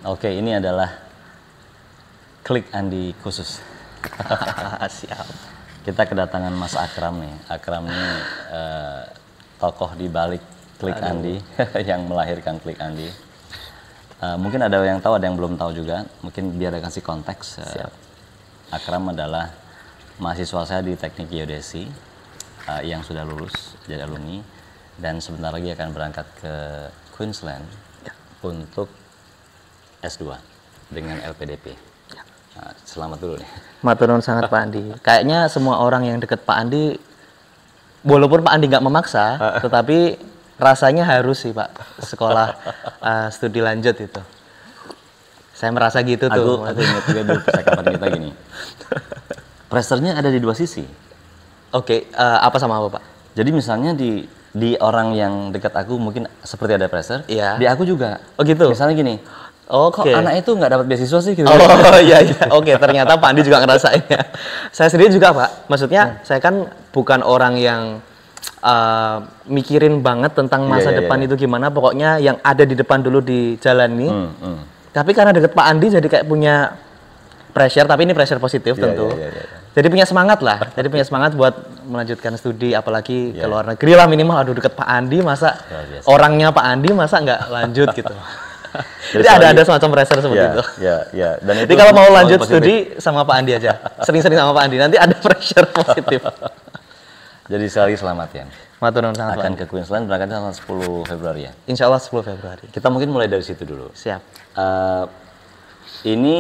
Oke, ini adalah Klik Andi khusus. Siap. Kita kedatangan Mas Akram nih. Akram ini tokoh di balik Klik Andi yang melahirkan Klik Andi. Mungkin ada yang tahu, ada yang belum tahu juga. Mungkin biar ada kasih konteks. Akram adalah mahasiswa saya di Teknik Geodesi yang sudah lulus jadi alumni dan sebentar lagi akan berangkat ke Queensland untuk S2 dengan LPDP. Nah, selamat dulu nih. Matur nuwun sangat Pak Andi. Kayaknya semua orang yang deket Pak Andi, walaupun Pak Andi nggak memaksa, tetapi rasanya harus sih Pak sekolah studi lanjut itu. Saya merasa gitu tuh. Aku ingat juga dulu percakapan kita gini. Pressernya ada di dua sisi. Oke, apa sama apa Pak? Jadi misalnya di orang yang dekat aku mungkin seperti ada pressure. Iya. Di aku juga. Oh gitu. Misalnya gini. Oke. Kok anak itu nggak dapat beasiswa sih? Gitu. Oh iya. Oke, ternyata Pak Andi juga ngerasain ya. Saya sendiri juga Pak. Maksudnya saya kan bukan orang yang mikirin banget tentang masa depan itu gimana. Pokoknya yang ada di depan dulu dijalani. Tapi karena deket Pak Andi jadi kayak punya pressure, tapi ini pressure positif tentu. Jadi punya semangat lah. Jadi punya semangat buat melanjutkan studi, apalagi ke luar negeri lah minimal. Aduh deket Pak Andi, masa orangnya Pak Andi masa nggak lanjut gitu. Jadi ada semacam pressure seperti itu. Dan jadi kalau mau lanjut studi sama Pak Andi aja. Sering-sering sama Pak Andi, nanti ada pressure positif. Jadi sekali selamat ya. Matur nuwun sangat. Akan ke Queensland berangkatnya tanggal 10 Februari ya. Insya Allah 10 Februari. Kita mungkin mulai dari situ dulu. Siap. Ini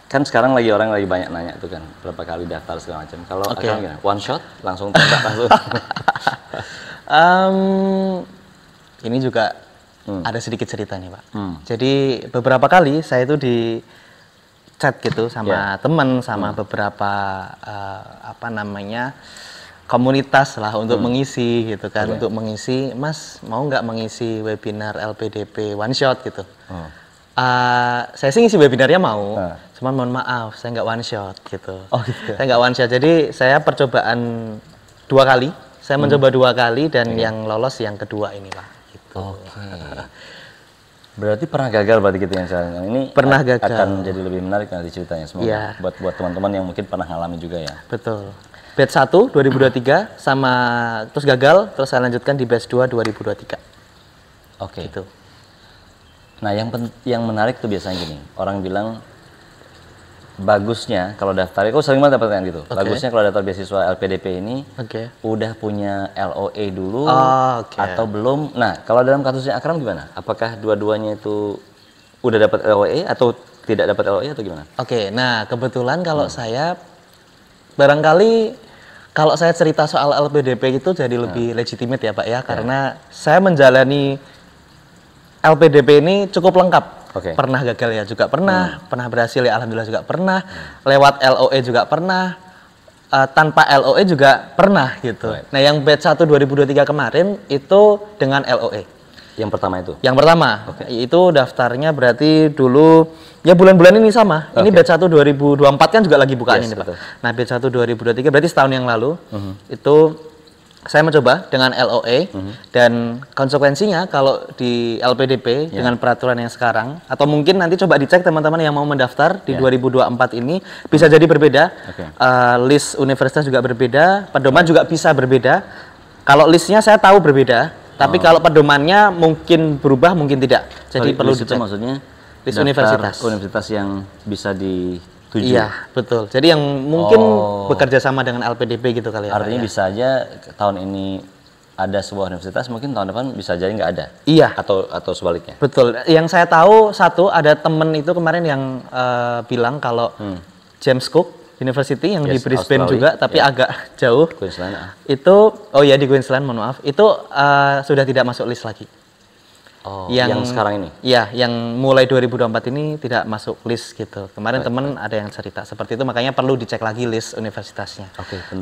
kan sekarang orang lagi banyak nanya tuh kan berapa kali daftar segala macam. Kalau akan gimana? One shot langsung tembak langsung. Ini juga ada sedikit cerita nih Pak. Jadi beberapa kali saya itu di chat gitu sama teman, sama beberapa komunitas lah untuk mengisi gitu kan, untuk mengisi, Mas mau nggak mengisi webinar LPDP one shot gitu. Saya sih ngisi webinarnya mau, cuman mohon maaf saya nggak one shot gitu. Saya nggak one shot, jadi saya percobaan 2 kali, saya mencoba 2 kali dan yang lolos yang kedua ini Pak. Gitu. Berarti pernah gagal berarti gitu yang sekarang ini pernah gagal. Akan jadi lebih menarik nanti ceritanya semoga buat teman-teman yang mungkin pernah ngalami juga ya. Betul. Batch 1 2023 sama terus gagal, terus saya lanjutkan di batch 2 2023. Oke. Gitu. Nah, yang menarik tuh biasanya gini, orang bilang bagusnya kalau daftar, kok sering banget dapat yang gitu. Bagusnya kalau daftar beasiswa LPDP ini udah punya LOA dulu atau belum. Nah, kalau dalam kasusnya Akram gimana? Apakah dua-duanya itu udah dapat LOA atau tidak dapat LOA atau gimana? Nah kebetulan kalau saya barangkali kalau saya cerita soal LPDP itu jadi lebih legitimate ya Pak ya, karena saya menjalani LPDP ini cukup lengkap. Pernah gagal ya juga pernah, pernah berhasil ya alhamdulillah juga pernah, lewat LOE juga pernah, tanpa LOE juga pernah gitu. Nah yang batch 1 2023 kemarin itu dengan LOE. Yang pertama itu? Yang pertama, itu daftarnya berarti dulu, ya bulan-bulan ini sama, ini batch 1 2024 kan juga lagi bukaan ini Pak. Nah batch 1 2023 berarti setahun yang lalu, itu saya mencoba dengan LOE dan konsekuensinya kalau di LPDP dengan peraturan yang sekarang atau mungkin nanti coba dicek teman-teman yang mau mendaftar di 2024 ini bisa jadi berbeda, list universitas juga berbeda, pedoman juga bisa berbeda. Kalau listnya saya tahu berbeda, tapi kalau pedomannya mungkin berubah mungkin tidak. Jadi perlu dicek. Maksudnya list universitas yang bisa di Iya, betul. Jadi yang mungkin bekerja sama dengan LPDP gitu kali ya. Artinya bisa aja tahun ini ada sebuah universitas, mungkin tahun depan bisa jadi nggak ada. Iya. Atau sebaliknya. Betul. Yang saya tahu ada temen itu kemarin yang bilang kalau James Cook University yang di Brisbane juga, tapi agak jauh. Queensland. Itu, di Queensland, mohon maaf. Itu sudah tidak masuk list lagi. Yang sekarang ini? Iya, yang mulai 2024 ini tidak masuk list gitu. Kemarin teman ada yang cerita seperti itu, makanya perlu dicek lagi list universitasnya.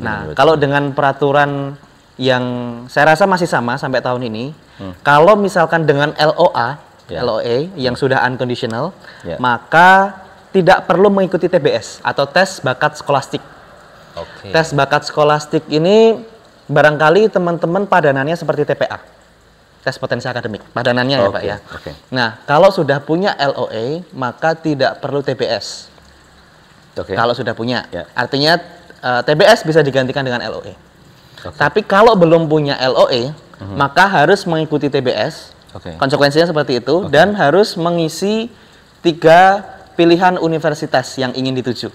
Nah, kalau dengan peraturan yang saya rasa masih sama sampai tahun ini, kalau misalkan dengan LOE yang sudah unconditional, maka tidak perlu mengikuti TBS atau tes bakat skolastik. Tes bakat skolastik ini barangkali teman-teman padanannya seperti TPA. tes potensi akademik, padanannya ya Pak ya. Okay. Nah, kalau sudah punya LOA, maka tidak perlu TBS. Kalau sudah punya, artinya TBS bisa digantikan dengan LOA. Tapi kalau belum punya LOA, maka harus mengikuti TBS. Konsekuensinya seperti itu, dan harus mengisi 3 pilihan universitas yang ingin dituju.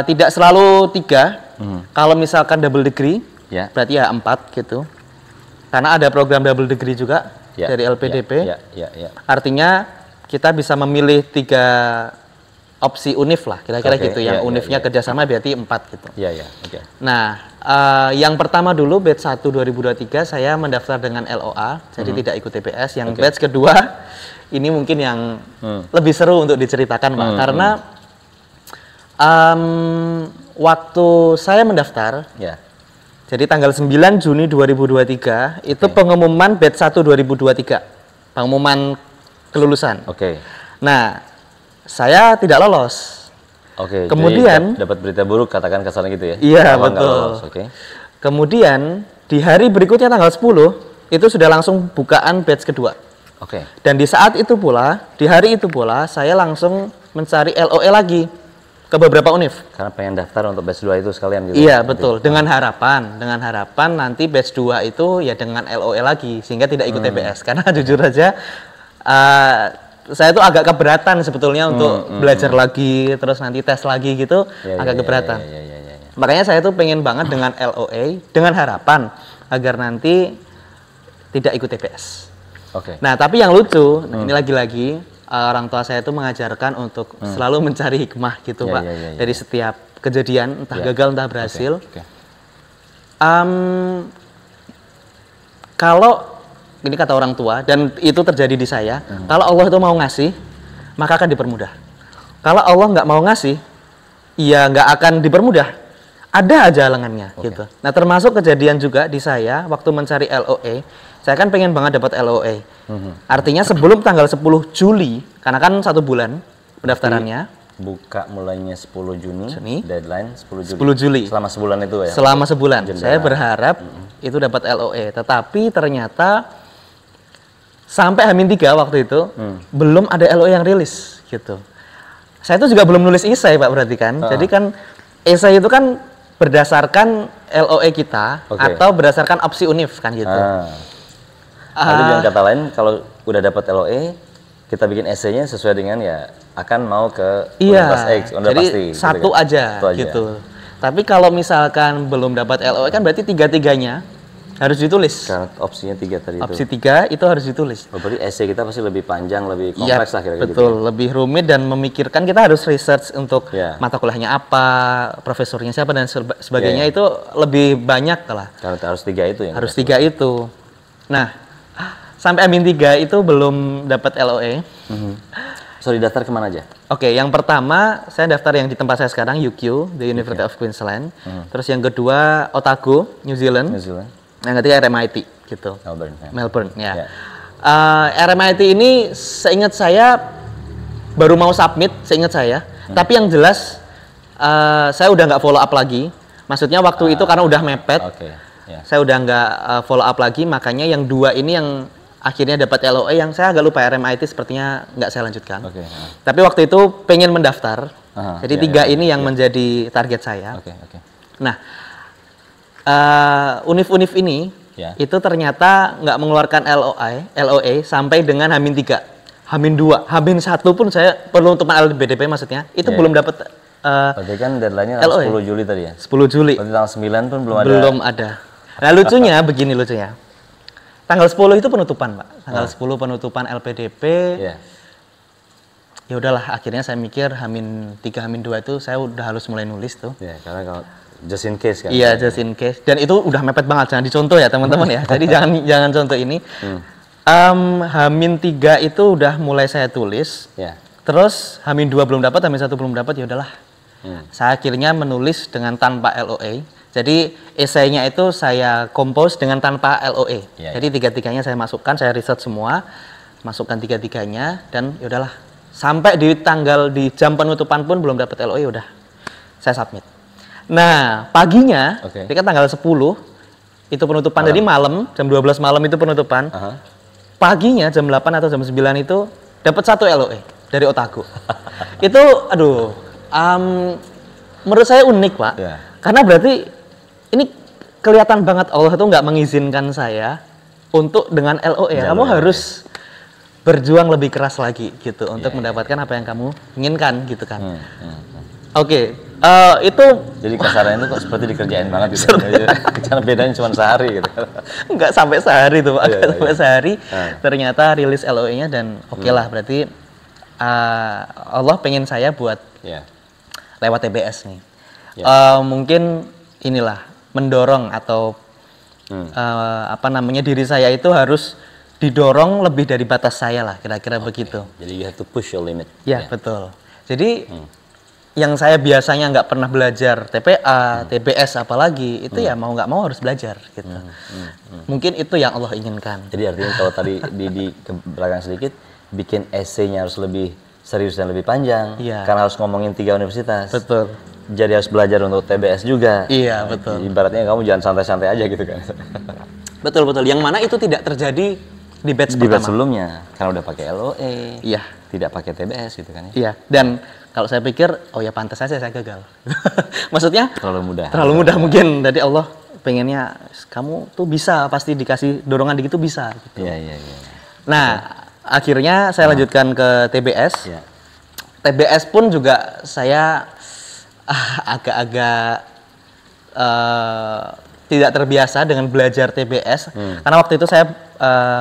Tidak selalu 3. Kalau misalkan double degree, berarti ya 4 gitu. Karena ada program double degree juga dari LPDP. Artinya kita bisa memilih 3 opsi univ lah, kira-kira gitu. Yang univnya kerjasama berarti 4 gitu. Nah, yang pertama dulu batch 1 2023 saya mendaftar dengan LOA, jadi tidak ikut TBS. Yang batch kedua ini mungkin yang lebih seru untuk diceritakan Pak, karena waktu saya mendaftar, jadi tanggal 9 Juni 2023 itu pengumuman batch 1 2023, pengumuman kelulusan. Nah, saya tidak lolos. Kemudian dapat berita buruk, katakan kasarnya gitu ya. Iya, betul. Kemudian di hari berikutnya tanggal 10 itu sudah langsung bukaan batch kedua. Dan di saat itu pula, di hari itu pula saya langsung mencari LOE lagi ke beberapa univ. Karena pengen daftar untuk batch 2 itu sekalian gitu. Iya, betul. Dengan harapan nanti batch 2 itu ya dengan LOE lagi sehingga tidak ikut TBS. Karena jujur aja saya tuh agak keberatan sebetulnya untuk belajar lagi, terus nanti tes lagi gitu, agak keberatan. Makanya saya tuh pengen banget dengan LOE, dengan harapan agar nanti tidak ikut TBS. Nah, tapi yang lucu, ini lagi-lagi orang tua saya itu mengajarkan untuk selalu mencari hikmah gitu Pak, dari setiap kejadian, entah gagal entah berhasil. Kalau ini kata orang tua, dan itu terjadi di saya, kalau Allah itu mau ngasih, maka akan dipermudah. Kalau Allah nggak mau ngasih, ya nggak akan dipermudah. Ada aja halangannya gitu. Nah, termasuk kejadian juga di saya waktu mencari LOE, saya kan pengen banget dapat LOE. Artinya sebelum tanggal 10 Juli, karena kan 1 bulan pendaftarannya. Buka mulainya 10 Juni, deadline 10 Juli. Selama sebulan itu ya? Selama sebulan. Saya berharap itu dapat LOE. Tetapi ternyata sampai H-3 waktu itu belum ada LOE yang rilis gitu. Saya itu juga belum nulis esai Pak, berarti kan. Jadi kan esai itu kan berdasarkan LOE kita atau berdasarkan opsi univ kan gitu. Jadi dengan kata lain, kalau udah dapat LOE, kita bikin esainya sesuai dengan ya akan mau ke Universitas X, udah jadi pasti. Satu gitu kan? aja gitu. Tapi kalau misalkan belum dapat LOE kan berarti 3-3-nya harus ditulis. Karena opsinya 3 tadi Opsi 3 itu harus ditulis. Berarti esai kita pasti lebih panjang, lebih kompleks lah kira-kira. Betul, gitu. Lebih rumit dan memikirkan, kita harus research untuk mata kuliahnya apa, profesornya siapa dan sebagainya itu lebih banyak lah. Karena harus 3 itu ya. Harus 3 itu. Nah, sampai Amin 3 itu belum dapat LOE. Sorry, daftar kemana aja? Yang pertama saya daftar yang di tempat saya sekarang, UQ, the University of Queensland. Terus yang kedua Otago, New Zealand. Yang ketiga RMIT gitu. Melbourne ya. RMIT ini seingat saya baru mau submit, seingat saya. Tapi yang jelas saya udah nggak follow up lagi. Maksudnya waktu itu karena udah mepet. Saya udah nggak follow up lagi, makanya yang 2 ini yang akhirnya dapat LOE, yang saya agak lupa RMIT sepertinya nggak saya lanjutkan. Tapi waktu itu pengen mendaftar, jadi 3 ini yang menjadi target saya. Nah, univ-univ ini itu ternyata nggak mengeluarkan LOE sampai dengan H-3, H-2, H-1 pun saya perlu untuk LPDP maksudnya, itu belum dapat. Berarti kan deadline-nya 10 Juli tadi ya? 10 Juli. Berarti tanggal 9 pun belum ada? Belum ada. Nah, lucunya begini lucunya. Tanggal 10 itu penutupan, Pak. Tanggal 10 penutupan LPDP. Ya udahlah, akhirnya saya mikir H-3, H-2 itu saya udah harus mulai nulis tuh. Karena kalau just in case kan? Iya, just in case. Dan itu udah mepet banget, jangan dicontoh ya teman-teman ya. Jadi jangan contoh ini. H-3 itu udah mulai saya tulis. Terus H-2 belum dapat, H-1 belum dapat, ya udahlah. Saya akhirnya menulis dengan tanpa LOE. Jadi esainya itu saya compose dengan tanpa LOE. Jadi 3-3-nya saya masukkan, saya riset semua, masukkan 3-3-nya, dan ya udahlah. Sampai di jam penutupan pun belum dapat LOE, udah saya submit. Nah, paginya, ketika tanggal 10, Itu penutupan. Jadi malam, jam 12 malam itu penutupan. Paginya jam 8 atau jam 9 itu dapat 1 LOE dari Otago. Itu aduh, menurut saya unik, Pak. Yeah. Karena berarti ini kelihatan banget Allah itu nggak mengizinkan saya untuk dengan LOE. Kamu harus berjuang lebih keras lagi gitu untuk mendapatkan apa yang kamu inginkan gitu kan. Oke, itu jadi kasarnya itu kok seperti dikerjain banget gitu. Karena bedanya cuma sehari gitu. Nggak sampai sehari tuh, Pak. Nggak sampai sehari. Ternyata rilis LOE-nya dan oke lah, berarti Allah pengen saya buat lewat TBS nih. Mungkin inilah mendorong atau diri saya itu harus didorong lebih dari batas saya lah, kira-kira begitu. Jadi you have to push your limit. Ya, betul. Jadi yang saya biasanya nggak pernah belajar TPA, TBS apalagi, itu ya mau nggak mau harus belajar gitu. Mungkin itu yang Allah inginkan. Jadi artinya kalau tadi di belakang sedikit, bikin essay-nya harus lebih serius dan lebih panjang, karena harus ngomongin 3 universitas. Betul. Jadi harus belajar untuk TBS juga. Iya, betul. Ibaratnya kamu jangan santai-santai aja gitu kan. Betul. Yang mana itu tidak terjadi di batch pertama. Di batch sebelumnya, karena udah pakai LOE. Iya. Tidak pakai TBS gitu kan ya. Iya, dan kalau saya pikir, oh ya pantas saja saya gagal. Maksudnya terlalu mudah. Terlalu mudah mungkin. Dari Allah pengennya kamu tuh bisa, pasti dikasih dorongan dikit tuh bisa. Gitu. Iya. Nah, akhirnya saya lanjutkan ke TBS. Iya. TBS pun juga saya agak-agak tidak terbiasa dengan belajar TBS. Karena waktu itu saya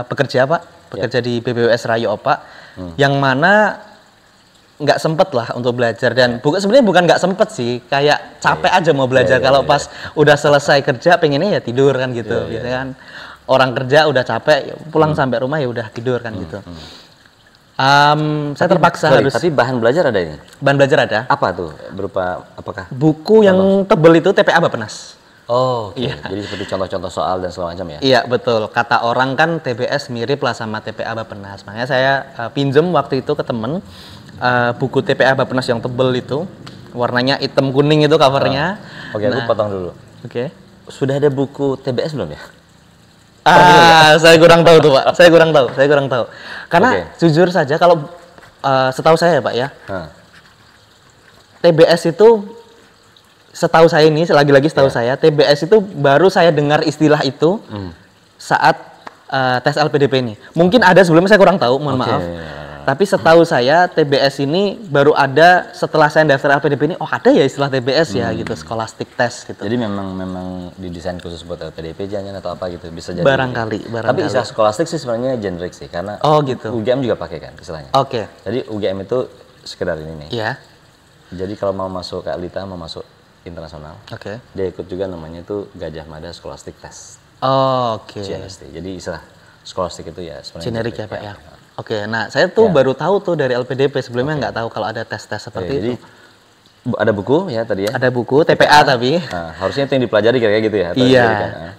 bekerja, Pak. Bekerja di BBWS Rayo Opak. Yang mana nggak sempet lah untuk belajar, dan sebenarnya bukan nggak sempet sih, kayak capek aja mau belajar. Kalau pas udah selesai kerja pengennya ya tidur kan gitu. Biasanya kan orang kerja udah capek, pulang sampai rumah ya udah tidur kan gitu. Saya terpaksa harus. Tapi bahan belajar ada ini? Bahan belajar ada. Apa tuh? Berupa apakah? Buku yang tebel itu TPA Bappenas. Oh, iya. Jadi seperti contoh-contoh soal dan segala macam ya? Iya, betul. Kata orang kan TBS mirip lah sama TPA Bappenas. Makanya saya pinjem waktu itu ke temen buku TPA Bappenas yang tebel itu. Warnanya hitam kuning itu covernya. Oke, aku potong dulu. Oke. Sudah ada buku TBS belum ya? Saya kurang tahu tuh, Pak. Saya kurang tahu. Karena jujur saja kalau setahu saya, Pak ya. TBS itu setahu saya ini, lagi-lagi setahu saya, TBS itu baru saya dengar istilah itu saat tes LPDP ini. Mungkin ada sebelumnya, saya kurang tahu, mohon maaf. Tapi setahu saya TBS ini baru ada setelah saya daftar LPDP ini. Oh, ada ya istilah TBS ya gitu, scholastic test gitu. Jadi memang didesain khusus buat LPDP jangan atau apa gitu, bisa jadi. Barangkali. Tapi istilah scholastic sih sebenarnya generic sih, karena gitu. UGM juga pakai kan istilahnya. Oke. Jadi UGM itu sekedar ini nih. Iya. Jadi kalau mau masuk ke Alita, mau masuk internasional, dia ikut juga namanya itu Gajah Mada Scholastic Test. GMST. Jadi istilah scholastic itu ya sebenarnya generik ya, Pak ya. Oke, nah saya tuh baru tahu tuh dari LPDP, sebelumnya nggak tahu kalau ada tes-tes seperti itu. Jadi ada buku ya tadi ya? Ada buku TPA tapi. Nah, harusnya itu yang dipelajari kayak gitu ya? Iya.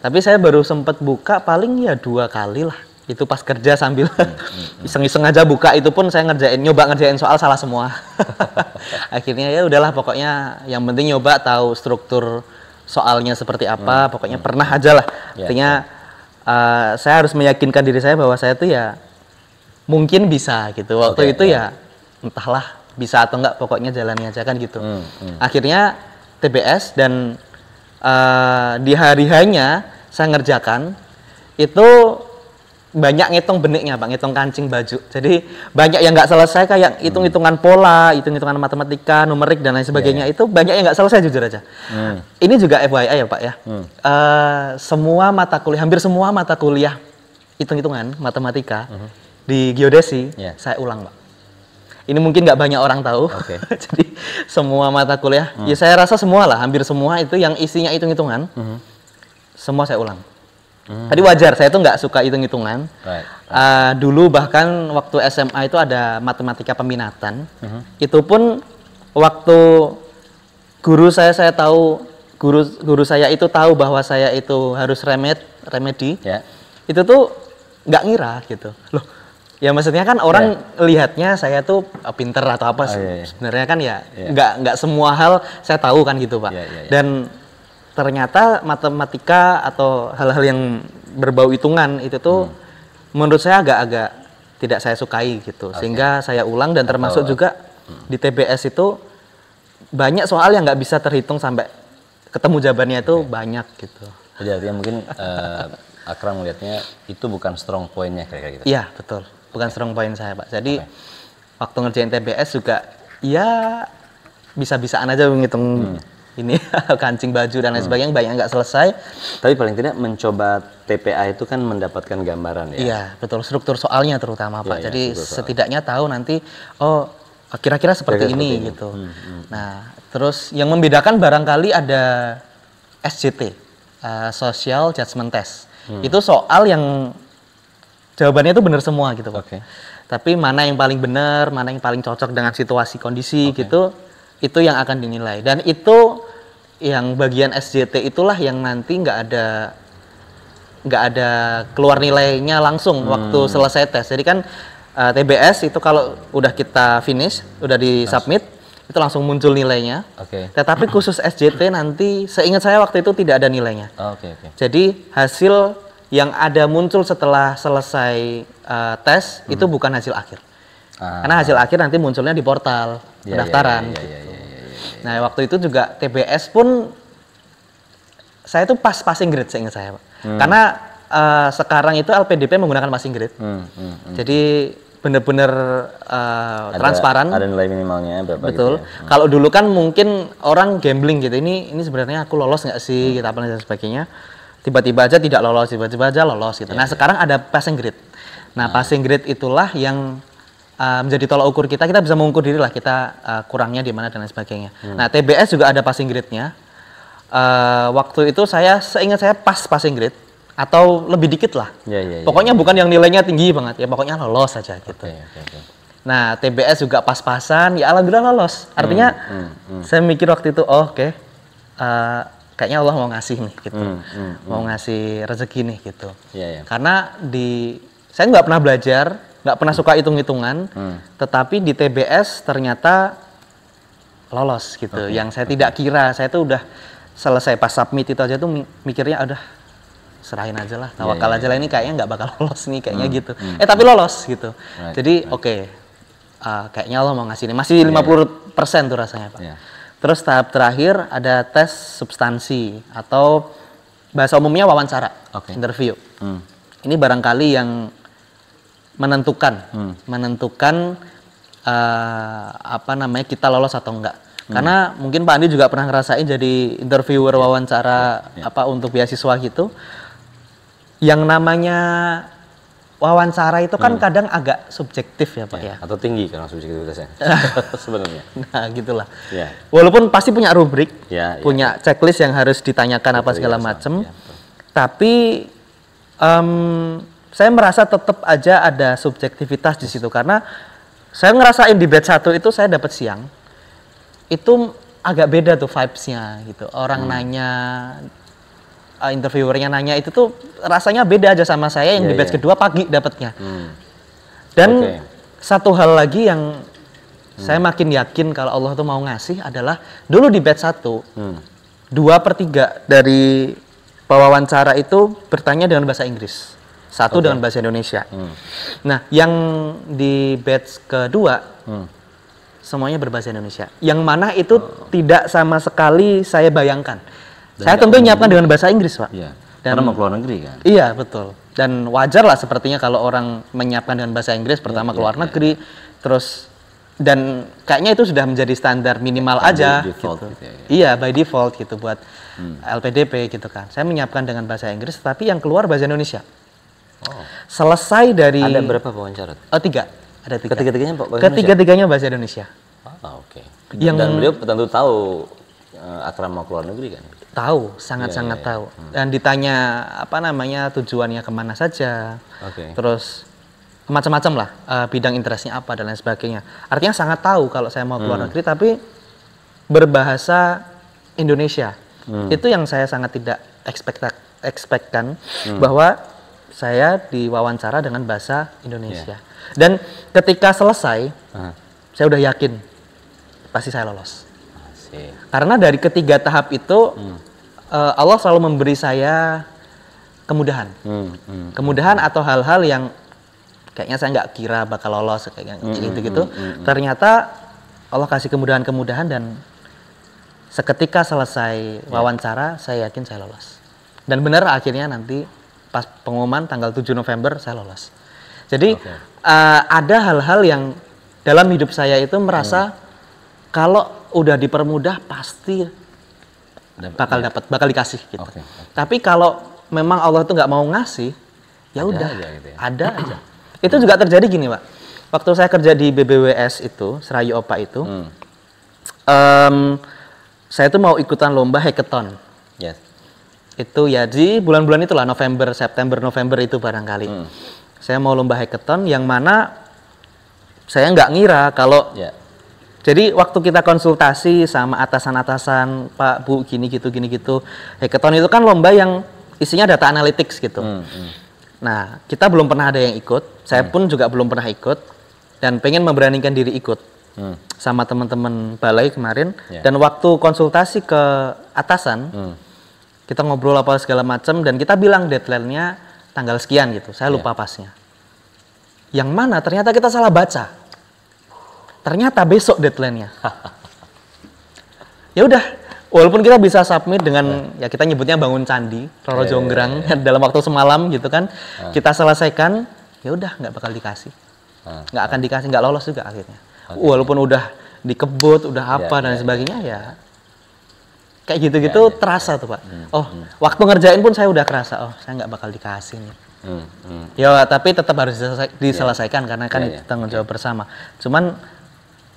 Tapi saya baru sempat buka paling ya 2 kali lah. Itu pas kerja sambil iseng-iseng aja buka, itu pun saya nyoba ngerjain soal salah semua. Akhirnya ya udahlah, pokoknya yang penting nyoba tahu struktur soalnya seperti apa, pokoknya pernah aja lah. Artinya saya harus meyakinkan diri saya bahwa saya tuh ya mungkin bisa gitu. Waktu itu ya entahlah bisa atau enggak, pokoknya jalani aja kan gitu. Akhirnya TBS, dan di hari-harinya saya ngerjakan itu banyak ngitung beniknya, Bang, ngitung kancing baju. Jadi banyak yang nggak selesai, kayak hitung-hitungan pola, hitung-hitungan matematika, numerik dan lain sebagainya. Itu banyak yang nggak selesai, jujur aja. Ini juga FYI ya, Pak ya. Semua mata kuliah, hampir semua mata kuliah hitung-hitungan matematika di geodesi saya ulang, Pak. Ini mungkin nggak banyak orang tahu. Jadi semua mata kuliah, ya saya rasa semua lah, hampir semua itu yang isinya hitung-hitungan, semua saya ulang. Tadi wajar, saya tuh nggak suka hitung-hitungan. Dulu bahkan waktu SMA itu ada matematika peminatan. Itu pun waktu guru saya tahu, guru saya itu tahu bahwa saya itu harus remedi. Itu tuh nggak ngira gitu. Loh, ya maksudnya kan orang lihatnya saya tuh pinter atau apa. Sebenarnya kan ya nggak semua hal saya tahu kan gitu, Pak. Dan ternyata matematika atau hal-hal yang berbau hitungan itu tuh menurut saya agak-agak tidak saya sukai gitu. Sehingga saya ulang, dan termasuk juga di TBS itu banyak soal yang nggak bisa terhitung sampai ketemu jawabannya itu banyak gitu. Jadi artinya mungkin Akram melihatnya itu bukan strong point-nya kira-kira gitu. Iya, betul. Bukan strong point saya, Pak. Jadi waktu ngerjain TBS juga ya bisa-bisaan aja menghitung ini kancing baju dan lain sebagainya, banyak nggak selesai. Tapi paling tidak mencoba TPA itu kan mendapatkan gambaran ya. Iya, betul. Struktur soalnya terutama, Pak. Iya, Jadi setidaknya tahu nanti, oh kira-kira seperti ini gitu. Nah, terus yang membedakan barangkali ada SJT, Social Judgment Test. Itu soal yang jawabannya itu benar semua gitu, Pak. Tapi mana yang paling benar, mana yang paling cocok dengan situasi kondisi gitu, itu yang akan dinilai. Dan itu yang bagian SJT itulah yang nanti nggak ada keluar nilainya langsung waktu selesai tes. Jadi kan TBS itu kalau udah kita finish, udah di submit, itu langsung muncul nilainya. Tetapi khusus SJT nanti, seingat saya waktu itu tidak ada nilainya. Jadi hasil yang ada muncul setelah selesai tes itu bukan hasil akhir. Karena hasil akhir nanti munculnya di portal pendaftaran. Nah, waktu itu juga TBS pun saya itu passing grade seingat saya, Pak. Karena sekarang itu LPDP menggunakan passing grade. Jadi benar-benar transparan. Ada nilai minimalnya berapa? Betul. Gitu ya? Kalau dulu kan mungkin orang gambling gitu. Ini sebenarnya aku lolos nggak sih, gitu apa dan sebagainya. Tiba-tiba aja tidak lolos, tiba-tiba aja lolos gitu. Nah, sekarang ada passing grade. Nah, passing grade itulah yang menjadi tolak ukur kita bisa mengukur diri lah kita kurangnya di mana dan lain sebagainya. Nah, TBS juga ada passing grade-nya. Waktu itu seingat saya passing grade atau lebih dikit lah. Pokoknya bukan yang nilainya tinggi banget ya, pokoknya lolos saja gitu. Nah, TBS juga pas-pasan, ya alhamdulillah lolos. Artinya saya mikir waktu itu, kayaknya Allah mau ngasih nih gitu, mau ngasih rezeki nih gitu. Karena saya nggak pernah belajar, nggak pernah suka hitung-hitungan, tetapi di TBS ternyata lolos gitu. Yang saya tidak kira, saya tuh udah selesai pas submit itu aja tuh mikirnya udah serahin aja lah, tawakal aja lah, ini kayaknya nggak bakal lolos nih kayaknya gitu. Tapi lolos gitu. Jadi kayaknya Allah mau ngasih nih. Masih 50% tuh rasanya, Pak. Terus tahap terakhir ada tes substansi atau bahasa umumnya wawancara, interview. Ini barangkali yang menentukan kita lolos atau enggak. Karena mungkin Pak Andi juga pernah ngerasain jadi interviewer wawancara untuk beasiswa gitu. Yang namanya wawancara itu kan kadang agak subjektif ya, Pak ya. Atau tinggi karena subjektivitasnya sebenarnya. Nah, gitulah. Walaupun pasti punya rubrik, punya checklist yang harus ditanyakan apa segala macam. Tapi saya merasa tetap aja ada subjektivitas di situ, karena saya ngerasain di batch 1 itu saya dapat siang. Itu agak beda tuh vibes-nya gitu. Orang nanya, interviewernya nanya itu tuh rasanya beda aja sama saya yang di batch kedua pagi dapatnya. Dan satu hal lagi yang saya makin yakin kalau Allah tuh mau ngasih adalah dulu di batch 1, 2/3 dari pewawancara itu bertanya dengan bahasa Inggris, 1 dengan bahasa Indonesia. Nah, yang di batch kedua semuanya berbahasa Indonesia. Yang mana itu tidak sama sekali saya bayangkan. Saya tentu nyiapkan dengan bahasa Inggris, Pak. Karena mau keluar negeri kan? Iya, betul. Dan wajar lah sepertinya kalau orang menyiapkan dengan bahasa Inggris, pertama keluar negeri, terus dan kayaknya itu sudah menjadi standar minimal aja gitu. Iya, by default gitu buat LPDP gitu kan. Saya menyiapkan dengan bahasa Inggris, tapi yang keluar bahasa Indonesia. Selesai dari... Ada berapa wawancara? 3. Ada 3. Ketiga-tiganya bahasa Indonesia? Ketiga-tiganya bahasa Indonesia. Dan beliau tentu tahu Akram mau keluar negeri kan? Tahu, sangat-sangat tahu. Dan ditanya tujuannya kemana saja, terus macam-macam lah, bidang interestnya apa dan lain sebagainya. Artinya sangat tahu kalau saya mau keluar negeri, tapi berbahasa Indonesia. Itu yang saya sangat tidak expect-kan, bahwa saya diwawancara dengan bahasa Indonesia. Dan ketika selesai, saya udah yakin pasti saya lolos. Karena dari ketiga tahap itu Allah selalu memberi saya kemudahan. Kemudahan atau hal-hal yang kayaknya saya nggak kira bakal lolos kayak gitu-gitu. Ternyata Allah kasih kemudahan-kemudahan dan seketika selesai wawancara, saya yakin saya lolos. Dan benar akhirnya nanti pas pengumuman tanggal 7 November saya lolos. Jadi ada hal-hal yang dalam hidup saya itu merasa kalau udah dipermudah pasti bakal dikasih gitu. Tapi kalau memang Allah itu nggak mau ngasih, ya udah ada aja. Itu juga terjadi gini, Pak. Waktu saya kerja di BBWS itu, Serayu Opa itu, saya tuh mau ikutan lomba hackathon. Yes. Itu ya di bulan-bulan itulah, November, September, November itu barangkali. Saya mau lomba hackathon yang mana saya nggak ngira kalau jadi waktu kita konsultasi sama atasan-atasan, Pak, Bu, gini gitu, hackathon itu kan lomba yang isinya data analytics gitu. Nah, kita belum pernah ada yang ikut, saya pun juga belum pernah ikut, dan pengen memberanikan diri ikut sama teman-teman balai kemarin. Dan waktu konsultasi ke atasan, kita ngobrol apa segala macam, dan kita bilang deadline-nya tanggal sekian gitu, saya lupa pasnya. Yang mana ternyata kita salah baca. Ternyata besok deadline-nya. Ya udah, walaupun kita bisa submit dengan ya kita nyebutnya bangun candi, Roro Jonggrang dalam waktu semalam gitu kan, kita selesaikan, ya udah nggak bakal dikasih, nggak akan dikasih, nggak lolos juga akhirnya. Walaupun udah dikebut, udah apa dan sebagainya ya, kayak gitu-gitu terasa tuh Pak. Waktu ngerjain pun saya udah kerasa, saya nggak bakal dikasih nih. Ya tapi tetap harus diselesaikan karena kan itu tanggung jawab bersama. Cuman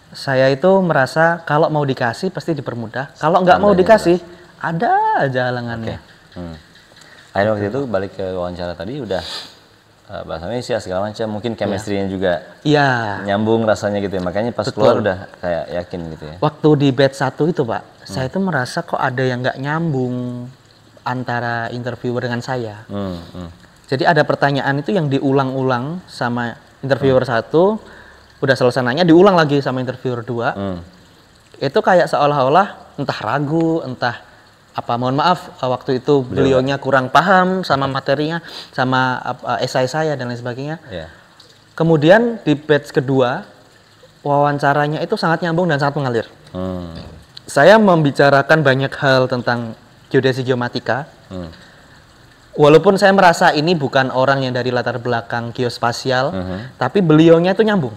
saya itu merasa kalau mau dikasih pasti dipermudah. Kalau nggak mau dikasih, ada aja halangannya. Akhirnya waktu itu balik ke wawancara tadi udah bahasa Indonesia segala macam, mungkin chemistry-nya juga nyambung rasanya gitu ya. Makanya pas keluar udah kayak yakin gitu ya. Waktu di batch 1 itu Pak, saya itu merasa kok ada yang nggak nyambung antara interviewer dengan saya. Jadi ada pertanyaan itu yang diulang-ulang sama interviewer 1, udah selesai nanya, diulang lagi sama interviewer 2. Itu kayak seolah-olah entah ragu, entah apa, mohon maaf waktu itu beliaunya kurang paham sama materinya, sama esai saya dan lain sebagainya. Kemudian di batch kedua, wawancaranya itu sangat nyambung dan sangat mengalir. Saya membicarakan banyak hal tentang geodesi geomatika. Walaupun saya merasa ini bukan orang yang dari latar belakang geospasial, tapi beliaunya itu nyambung.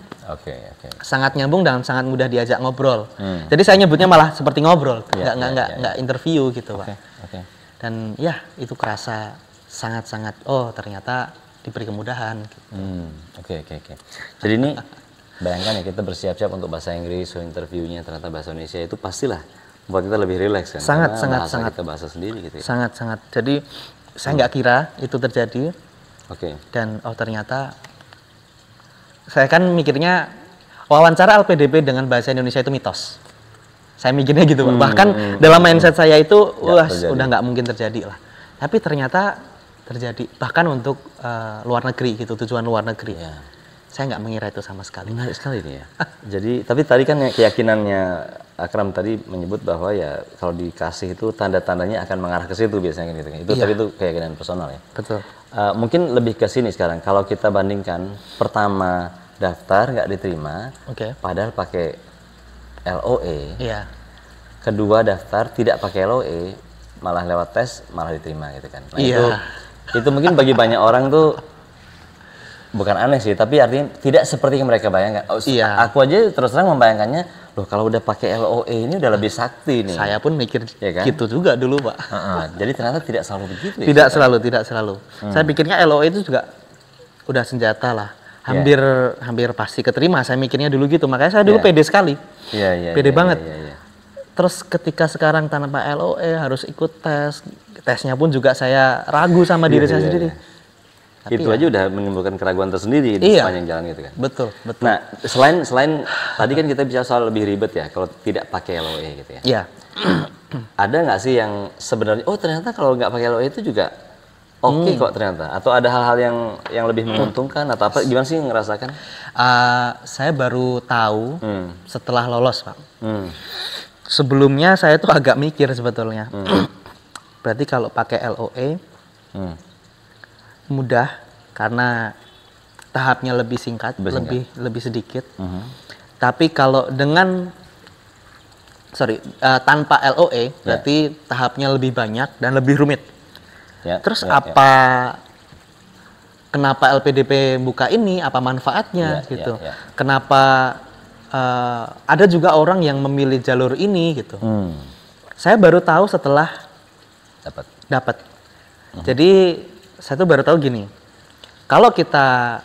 Sangat nyambung dan sangat mudah diajak ngobrol. Jadi saya nyebutnya malah seperti ngobrol, nggak interview gitu Pak. Dan ya itu kerasa sangat-sangat, ternyata diberi kemudahan. Jadi ini bayangkan ya, kita bersiap-siap untuk bahasa Inggris, interviewnya ternyata bahasa Indonesia, itu pastilah membuat kita lebih rileks kan. Sangat. Kita bahasa sendiri gitu ya. Sangat. Jadi saya nggak kira itu terjadi. Dan ternyata saya kan mikirnya wawancara LPDP dengan bahasa Indonesia itu mitos. Saya mikirnya gitu, bahkan dalam mindset saya itu udah nggak mungkin terjadi lah. Tapi ternyata terjadi, bahkan untuk luar negeri gitu, tujuan luar negeri. Saya nggak mengira itu sama sekali. Menarik sekali ini ya. Jadi, tapi tadi kan keyakinannya Akram tadi menyebut bahwa ya kalau dikasih itu tanda-tandanya akan mengarah ke situ biasanya gitu. Itu tadi itu keyakinan personal ya. Betul. Mungkin lebih ke sini sekarang. Kalau kita bandingkan, pertama daftar nggak diterima, padahal pakai LOE. Kedua daftar tidak pakai LOE, malah lewat tes malah diterima gitu kan. Nah, itu mungkin bagi banyak orang tuh bukan aneh sih, tapi artinya tidak seperti yang mereka bayangkan. Aku aja terus terang membayangkannya, loh kalau udah pakai LOE ini udah lebih sakti nih. Saya pun mikir gitu juga dulu Pak. Jadi ternyata tidak selalu begitu. Tidak selalu. Saya pikirnya LOE itu juga udah senjata lah. Hampir pasti keterima. Saya mikirnya dulu gitu. Makanya saya dulu pede sekali. Pede banget. Terus ketika sekarang tanpa LOE harus ikut tes. Tesnya pun juga saya ragu sama diri saya sendiri. Tapi itu aja udah menimbulkan keraguan tersendiri di sepanjang jalan gitu kan. Betul. Nah, selain tadi kan kita bicara soal lebih ribet ya kalau tidak pakai LOE gitu ya. Ada nggak sih yang sebenarnya ternyata kalau nggak pakai LOE itu juga oke kok ternyata, atau ada hal-hal yang lebih menguntungkan atau apa, gimana sih ngerasakan? Saya baru tahu setelah lolos Pak. Sebelumnya saya tuh agak mikir sebetulnya. Berarti kalau pakai LOE mudah karena tahapnya lebih singkat, lebih sedikit. Tapi kalau dengan tanpa LOE berarti tahapnya lebih banyak dan lebih rumit. Terus kenapa LPDP buka ini? Apa manfaatnya gitu? Kenapa ada juga orang yang memilih jalur ini gitu? Saya baru tahu setelah dapat. Jadi saya tuh baru tahu gini. Kalau kita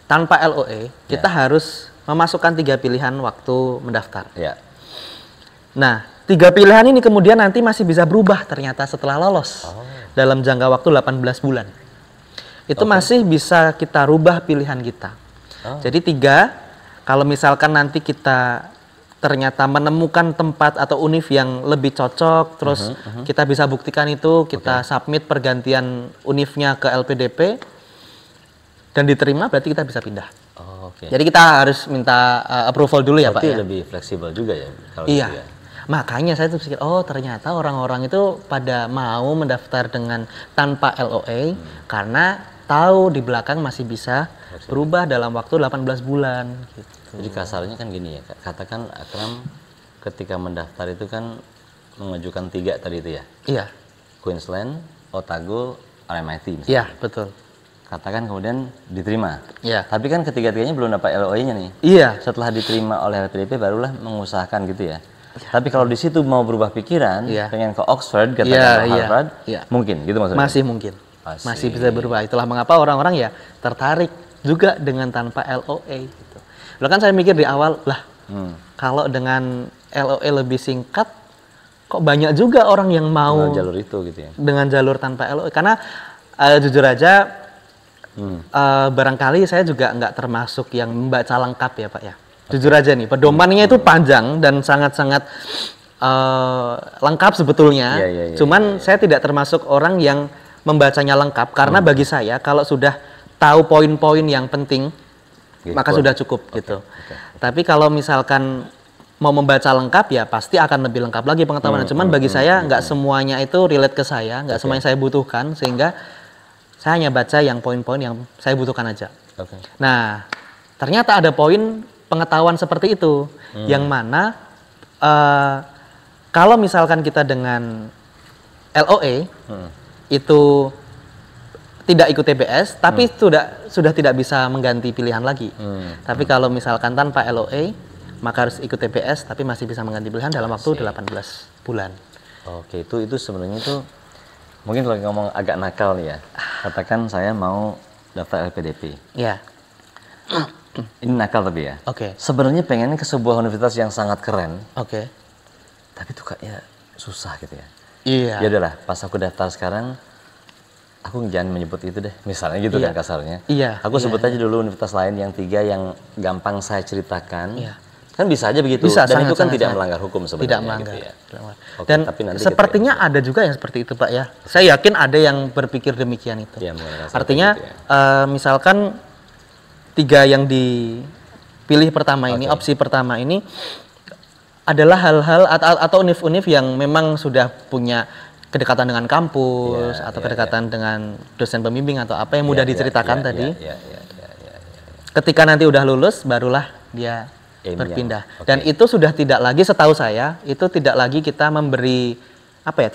tanpa LOE, kita harus memasukkan 3 pilihan waktu mendaftar. Nah, 3 pilihan ini kemudian nanti masih bisa berubah ternyata setelah lolos dalam jangka waktu 18 bulan. Itu masih bisa kita rubah pilihan kita. Jadi 3, kalau misalkan nanti kita ternyata menemukan tempat atau univ yang lebih cocok, terus kita bisa buktikan itu, kita submit pergantian univnya ke LPDP dan diterima, berarti kita bisa pindah. Jadi kita harus minta approval dulu ya Pak ya. Lebih fleksibel juga ya kalau iya. gitu ya. Makanya saya tuh pikir, oh ternyata orang-orang itu pada mau mendaftar dengan tanpa LOE karena tahu di belakang masih bisa berubah dalam waktu 18 bulan gitu. Jadi kasarnya kan gini ya, katakan Akram ketika mendaftar itu kan mengajukan 3 tadi itu ya? Iya. Queensland, Otago, RMIT misalnya. Iya, betul. Katakan kemudian diterima. Iya. Tapi kan ketiga-tiganya belum dapat LOE-nya nih. Iya. Setelah diterima oleh LPDP barulah mengusahakan gitu ya. Tapi kalau di situ mau berubah pikiran, pengen ke Oxford, katakan ke Harvard, mungkin gitu maksudnya? Masih mungkin. Masih bisa berubah. Itulah mengapa orang-orang ya tertarik juga dengan tanpa LOE gitu. Lo kan saya mikir di awal, kalau dengan LOE lebih singkat, kok banyak juga orang yang mau jalur itu gitu ya. Dengan jalur tanpa LOE. Karena jujur aja, barangkali saya juga nggak termasuk yang membaca lengkap ya Pak ya. Jujur aja nih, pedomannya itu panjang dan sangat-sangat lengkap sebetulnya. Cuman saya tidak termasuk orang yang membacanya lengkap karena bagi saya kalau sudah tahu poin-poin yang penting maka sudah cukup gitu. Tapi kalau misalkan mau membaca lengkap ya pasti akan lebih lengkap lagi pengetahuannya. Cuman bagi saya nggak semuanya itu relate ke saya, nggak semuanya saya butuhkan sehingga saya hanya baca yang poin-poin yang saya butuhkan aja. Nah, ternyata ada poin pengetahuan seperti itu yang mana kalau misalkan kita dengan LOE itu tidak ikut TBS, tapi sudah tidak bisa mengganti pilihan lagi. Tapi kalau misalkan tanpa LOE, maka harus ikut TBS, tapi masih bisa mengganti pilihan dalam waktu 18 bulan. Oke, itu sebenarnya itu mungkin kalau ngomong agak nakal nih ya. Katakan saya mau daftar LPDP. Iya. Ini nakal tapi ya. Oke. Sebenarnya pengennya ke sebuah universitas yang sangat keren. Oke. Tapi tuh kayaknya susah gitu ya. Iya. Ya udahlah, pas aku daftar sekarang aku jangan menyebut itu deh, misalnya gitu kan kasarnya. Iya. Aku sebut aja dulu universitas lain yang 3 yang gampang saya ceritakan. Kan bisa aja begitu. Bisa, dan itu kan tidak melanggar hukum sebenarnya. Tidak melanggar. Gitu ya. Oke, dan tapi nanti sepertinya ada juga yang seperti itu Pak ya. Saya yakin ada yang berpikir demikian itu. Ya, artinya gitu ya. Misalkan 3 yang dipilih pertama ini, opsi pertama ini adalah hal-hal atau univ-univ yang memang sudah punya kedekatan dengan kampus atau kedekatan dengan dosen pembimbing atau apa yang mudah diceritakan tadi. Ketika nanti udah lulus, barulah dia berpindah. Dan itu sudah tidak lagi, setahu saya, itu tidak lagi kita memberi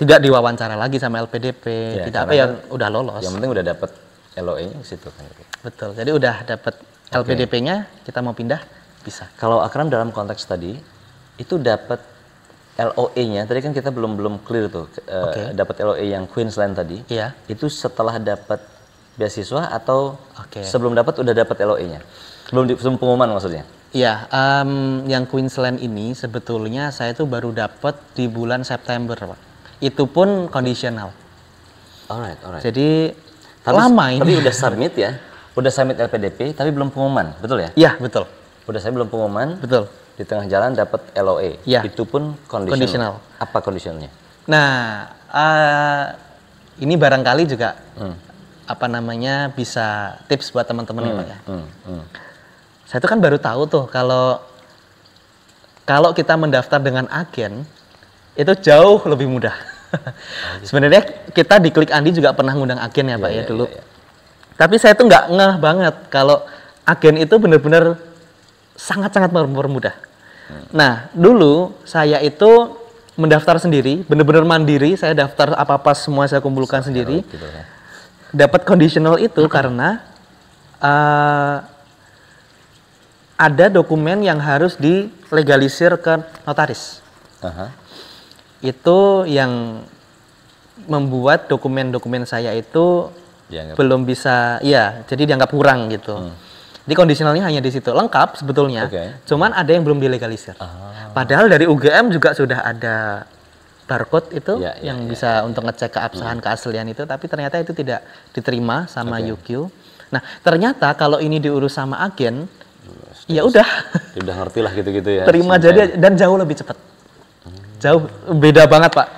tidak diwawancara lagi sama LPDP, tidak yang udah lolos. Yang penting udah dapat LOE-nya di situ kan. Betul. Jadi udah dapat LPDP-nya, kita mau pindah bisa. Kalau Akram dalam konteks tadi itu dapat LOE-nya, tadi kan kita belum clear tuh, dapat LOE yang Queensland tadi. Iya. Itu setelah dapat beasiswa atau sebelum dapat udah dapat LOE-nya? Sebelum pengumuman maksudnya? Iya, yang Queensland ini sebetulnya saya tuh baru dapat di bulan September, Pak. Itu pun conditional. Alright. Jadi lama ini. Tapi udah submit ya? Udah submit LPDP, tapi belum pengumuman, betul ya? Iya, betul. Udah saya belum pengumuman. Betul. Di tengah jalan dapat LOE. Ya. Itu pun conditional. Apa conditionnya? Nah, ini barangkali juga bisa tips buat teman-teman ya Pak ya. Saya tuh kan baru tahu tuh kalau kita mendaftar dengan agen itu jauh lebih mudah. Sebenarnya kita di Klik Andi juga pernah ngundang agen ya Pak ya dulu. Tapi saya tuh nggak ngeh banget kalau agen itu benar-benar sangat-sangat mempermudah. Nah, dulu saya itu mendaftar sendiri, benar-benar mandiri, saya daftar apa-apa semua saya kumpulkan sendiri. Gitu, ya. Dapat conditional itu karena ada dokumen yang harus dilegalisir ke notaris. Itu yang membuat dokumen-dokumen saya itu belum bisa, jadi dianggap kurang gitu. Jadi kondisionalnya hanya di situ, lengkap sebetulnya, cuman ada yang belum dilegalisir. Padahal dari UGM juga sudah ada barcode itu yang bisa untuk ngecek keabsahan keaslian itu, tapi ternyata itu tidak diterima sama UQ. Nah ternyata kalau ini diurus sama agen, ya udah. Udah ngerti lah gitu-gitu ya. Terima jadi dan jauh lebih cepat. Jauh beda banget Pak.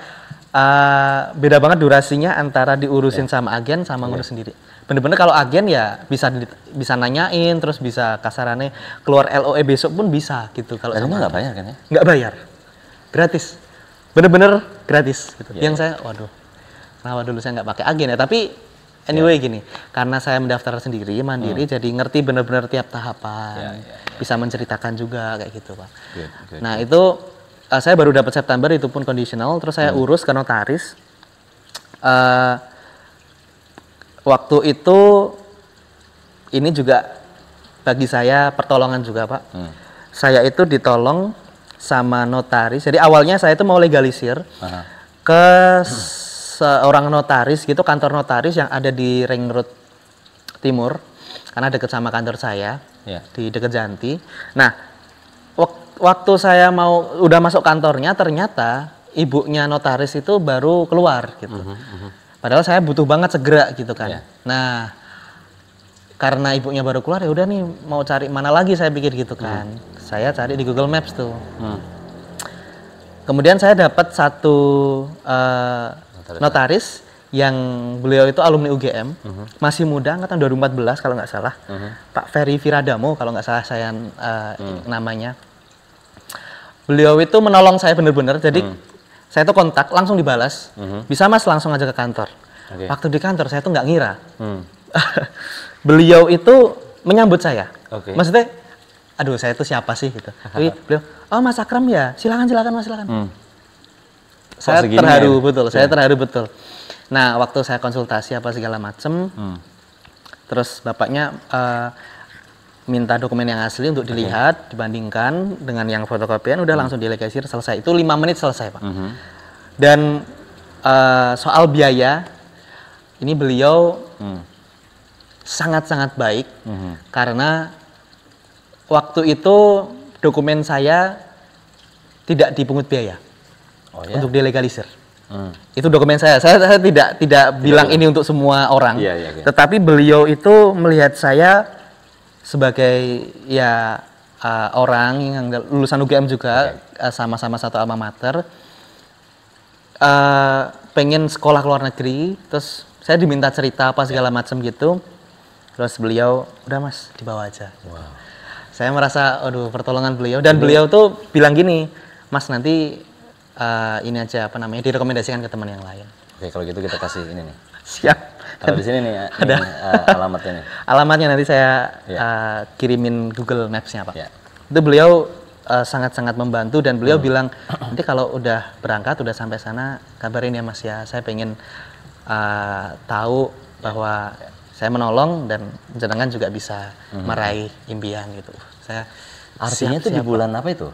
Beda banget durasinya antara diurusin sama agen sama ngurus sendiri. Bener-bener kalau agen ya bisa nanyain, terus bisa kasarannya keluar LOE besok pun bisa gitu. Kalau sama nggak bayar kan ya? Nggak bayar, gratis, bener-bener gratis. Gitu. Yang saya, waduh, kenapa dulu saya nggak pakai agen ya? Tapi anyway gini, karena saya mendaftar sendiri, mandiri, jadi ngerti bener-bener tiap tahapan, bisa menceritakan juga kayak gitu Pak. Nah itu saya baru dapat September, itu pun kondisional, terus saya urus ke notaris. Waktu itu ini juga bagi saya pertolongan juga Pak. Saya itu ditolong sama notaris. Jadi awalnya saya itu mau legalisir ke seorang notaris gitu, kantor notaris yang ada di Ring Road Timur, karena dekat sama kantor saya di dekat Janti. Nah waktu saya udah masuk kantornya, ternyata ibunya notaris itu baru keluar gitu. Padahal saya butuh banget segera gitu kan. Nah, karena ibunya baru keluar ya udah nih mau cari mana lagi saya pikir gitu kan. Saya cari di Google Maps tuh. Kemudian saya dapat satu notaris yang beliau itu alumni UGM, masih muda, angkatan 2014 kalau nggak salah. Pak Ferry Viradamo kalau nggak salah saya namanya. Beliau itu menolong saya bener-bener. Jadi saya tuh kontak, langsung dibalas. Bisa Mas langsung aja ke kantor. Waktu di kantor saya tuh nggak ngira. Beliau itu menyambut saya. Maksudnya, aduh saya tuh siapa sih gitu. Tapi beliau, oh Mas Akram ya, silakan Mas silakan. Saya terharu betul, saya terharu betul. Nah waktu saya konsultasi apa segala macem, terus bapaknya minta dokumen yang asli untuk dilihat, dibandingkan dengan yang fotokopian, udah langsung dilegalisir, selesai. Itu 5 menit selesai Pak. Dan soal biaya, ini beliau sangat-sangat baik, karena waktu itu dokumen saya tidak dipungut biaya untuk dilegalisir. Itu dokumen saya tidak bilang ini untuk semua orang, tetapi beliau itu melihat saya sebagai orang yang lulusan UGM juga, sama-sama satu alma mater, pengen sekolah ke luar negeri, terus saya diminta cerita apa segala macam gitu, terus beliau udah Mas dibawa aja. Saya merasa aduh pertolongan beliau, dan beliau tuh bilang gini, Mas nanti ini aja direkomendasikan ke teman yang lain. Oke, kalau gitu kita kasih ini nih. Siap. Kalau di sini nih ada alamatnya nih. Alamatnya nanti saya kirimin Google Maps-nya Pak. Itu beliau sangat-sangat membantu, dan beliau bilang nanti kalau udah berangkat, udah sampai sana kabarin ya Mas ya. Saya pengen tahu bahwa saya menolong dan jenengan juga bisa meraih impian gitu. Saya artinya itu di bulan apa itu?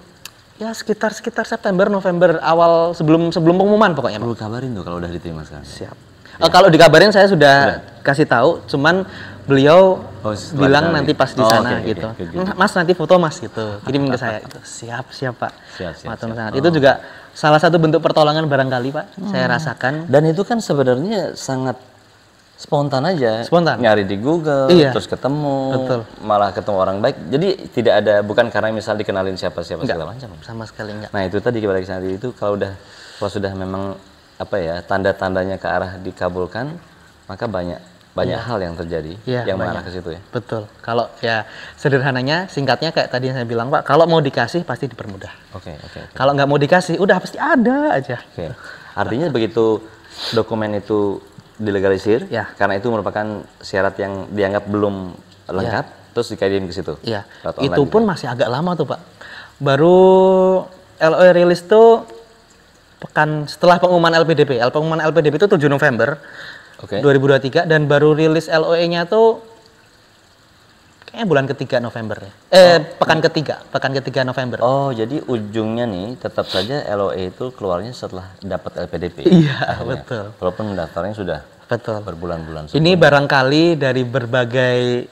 Ya sekitar September, November, awal sebelum pengumuman pokoknya. Perlu kabarin tuh kalau udah diterima sekarang. Siap. Kalau dikabarin saya sudah kasih tahu, cuman beliau bilang nanti pas di sana gitu. Mas nanti foto Mas gitu, kirimin ke saya. Itu siap Pak. Siap. Itu juga salah satu bentuk pertolongan barangkali Pak, saya rasakan. Dan itu kan sebenarnya sangat spontan aja. Nyari di Google, terus ketemu, malah ketemu orang baik. Jadi tidak ada, bukan karena misal dikenalin siapa segala macam. Sama sekali enggak. Nah itu tadi kembali ke itu, kalau sudah memang tanda-tandanya ke arah dikabulkan, maka banyak hal yang terjadi yang mengarah ke situ ya. Betul. Kalau sederhananya, singkatnya kayak tadi yang saya bilang Pak, kalau mau dikasih pasti dipermudah. Kalau nggak mau dikasih, udah pasti ada aja. Artinya begitu dokumen itu dilegalisir, Ya. karena itu merupakan syarat yang dianggap belum lengkap, terus dikaitkan ke situ. Iya. Lewat Itu online pun gitu. masih agak lama tuh Pak. Baru LOE rilis tuh pekan setelah pengumuman LPDP. Pengumuman LPDP itu 7 November Oke. 2023 dan baru rilis LOE-nya tuh kayaknya bulan ketiga November ya. Pekan ketiga November. Oh, jadi ujungnya nih tetap saja LOE itu keluarnya setelah dapat LPDP. Iya, akhirnya. betul. Walaupun mendaftarnya sudah Betul. berbulan-bulan. Ini barangkali dari berbagai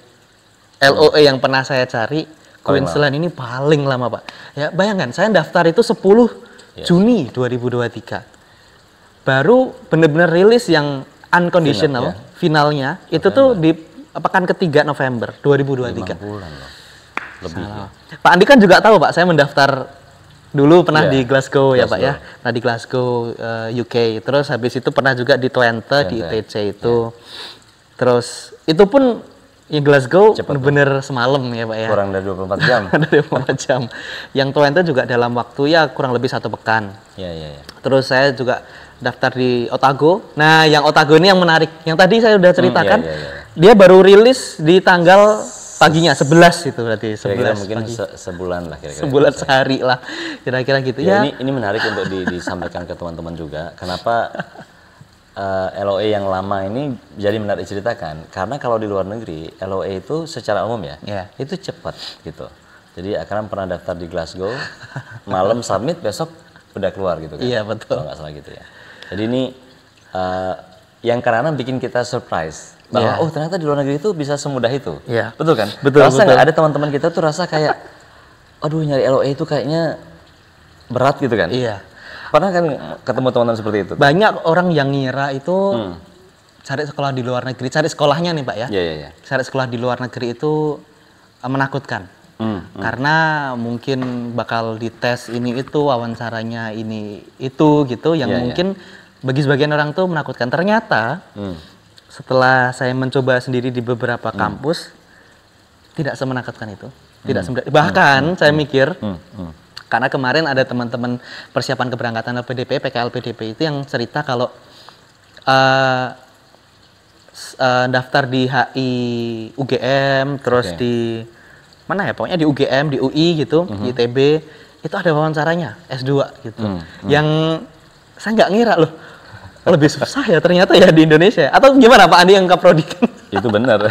LOE yang pernah saya cari, Queensland ini paling lama Pak. Ya bayangkan, saya daftar itu 10 Juni 2023. Baru benar-benar rilis yang unconditional, finalnya, itu tuh di pekan ketiga November 2023. 5 bulan loh. Lebih. Ya. Pak Andi kan juga tahu Pak, saya mendaftar dulu pernah Iya, di Glasgow ya Pak ya. Glasgow. Nah di Glasgow UK. Terus habis itu pernah juga di Twente di ITC itu. Terus itu pun di Glasgow bener-bener semalam ya Pak ya. Kurang dari 24 jam. Dari 24 jam. Yang Twente juga dalam waktu ya kurang lebih 1 pekan. Iya. Terus saya juga daftar di Otago. Nah, yang Otago ini yang menarik. Yang tadi saya udah ceritakan, dia baru rilis di tanggal paginya 11 itu berarti 11 Kira-kira mungkin pagi. sebulan lah kira-kira. Sebulan sehari lah kira-kira gitu ya. Ini menarik untuk disampaikan ke teman-teman juga. Kenapa LOE yang lama ini jadi menarik diceritakan? Karena kalau di luar negeri LOE itu secara umum ya, itu cepat gitu. Jadi Akram pernah daftar di Glasgow, malam submit, besok udah keluar gitu kan? Iya betul. Kalau nggak salah gitu ya. Jadi ini yang karena bikin kita surprise bahwa oh ternyata di luar negeri itu bisa semudah itu. Iya. Betul kan? Betul. Rasa nggak ada teman-teman kita tuh rasa kayak, aduh nyari LOE itu kayaknya berat gitu kan? Iya. Pernah kan ketemu teman-teman seperti itu? Banyak orang yang ngira itu cari sekolah di luar negeri, cari sekolahnya nih Pak ya. Iya. Cari sekolah di luar negeri itu menakutkan. Karena mungkin bakal dites ini itu, wawancaranya ini itu gitu, yang mungkin bagi sebagian orang tuh menakutkan. Ternyata setelah saya mencoba sendiri di beberapa kampus, tidak semenakutkan itu. Bahkan saya mikir, karena kemarin ada teman-teman persiapan keberangkatan LPDP, PKLPDP itu yang cerita kalau daftar di HI UGM, terus di mana ya, pokoknya di UGM, di UI gitu, di ITB, itu ada wawancaranya S2 gitu. Yang saya nggak ngira loh, lebih susah ya ternyata ya di Indonesia. Atau gimana Pak Andi yang kaprodi? Itu benar.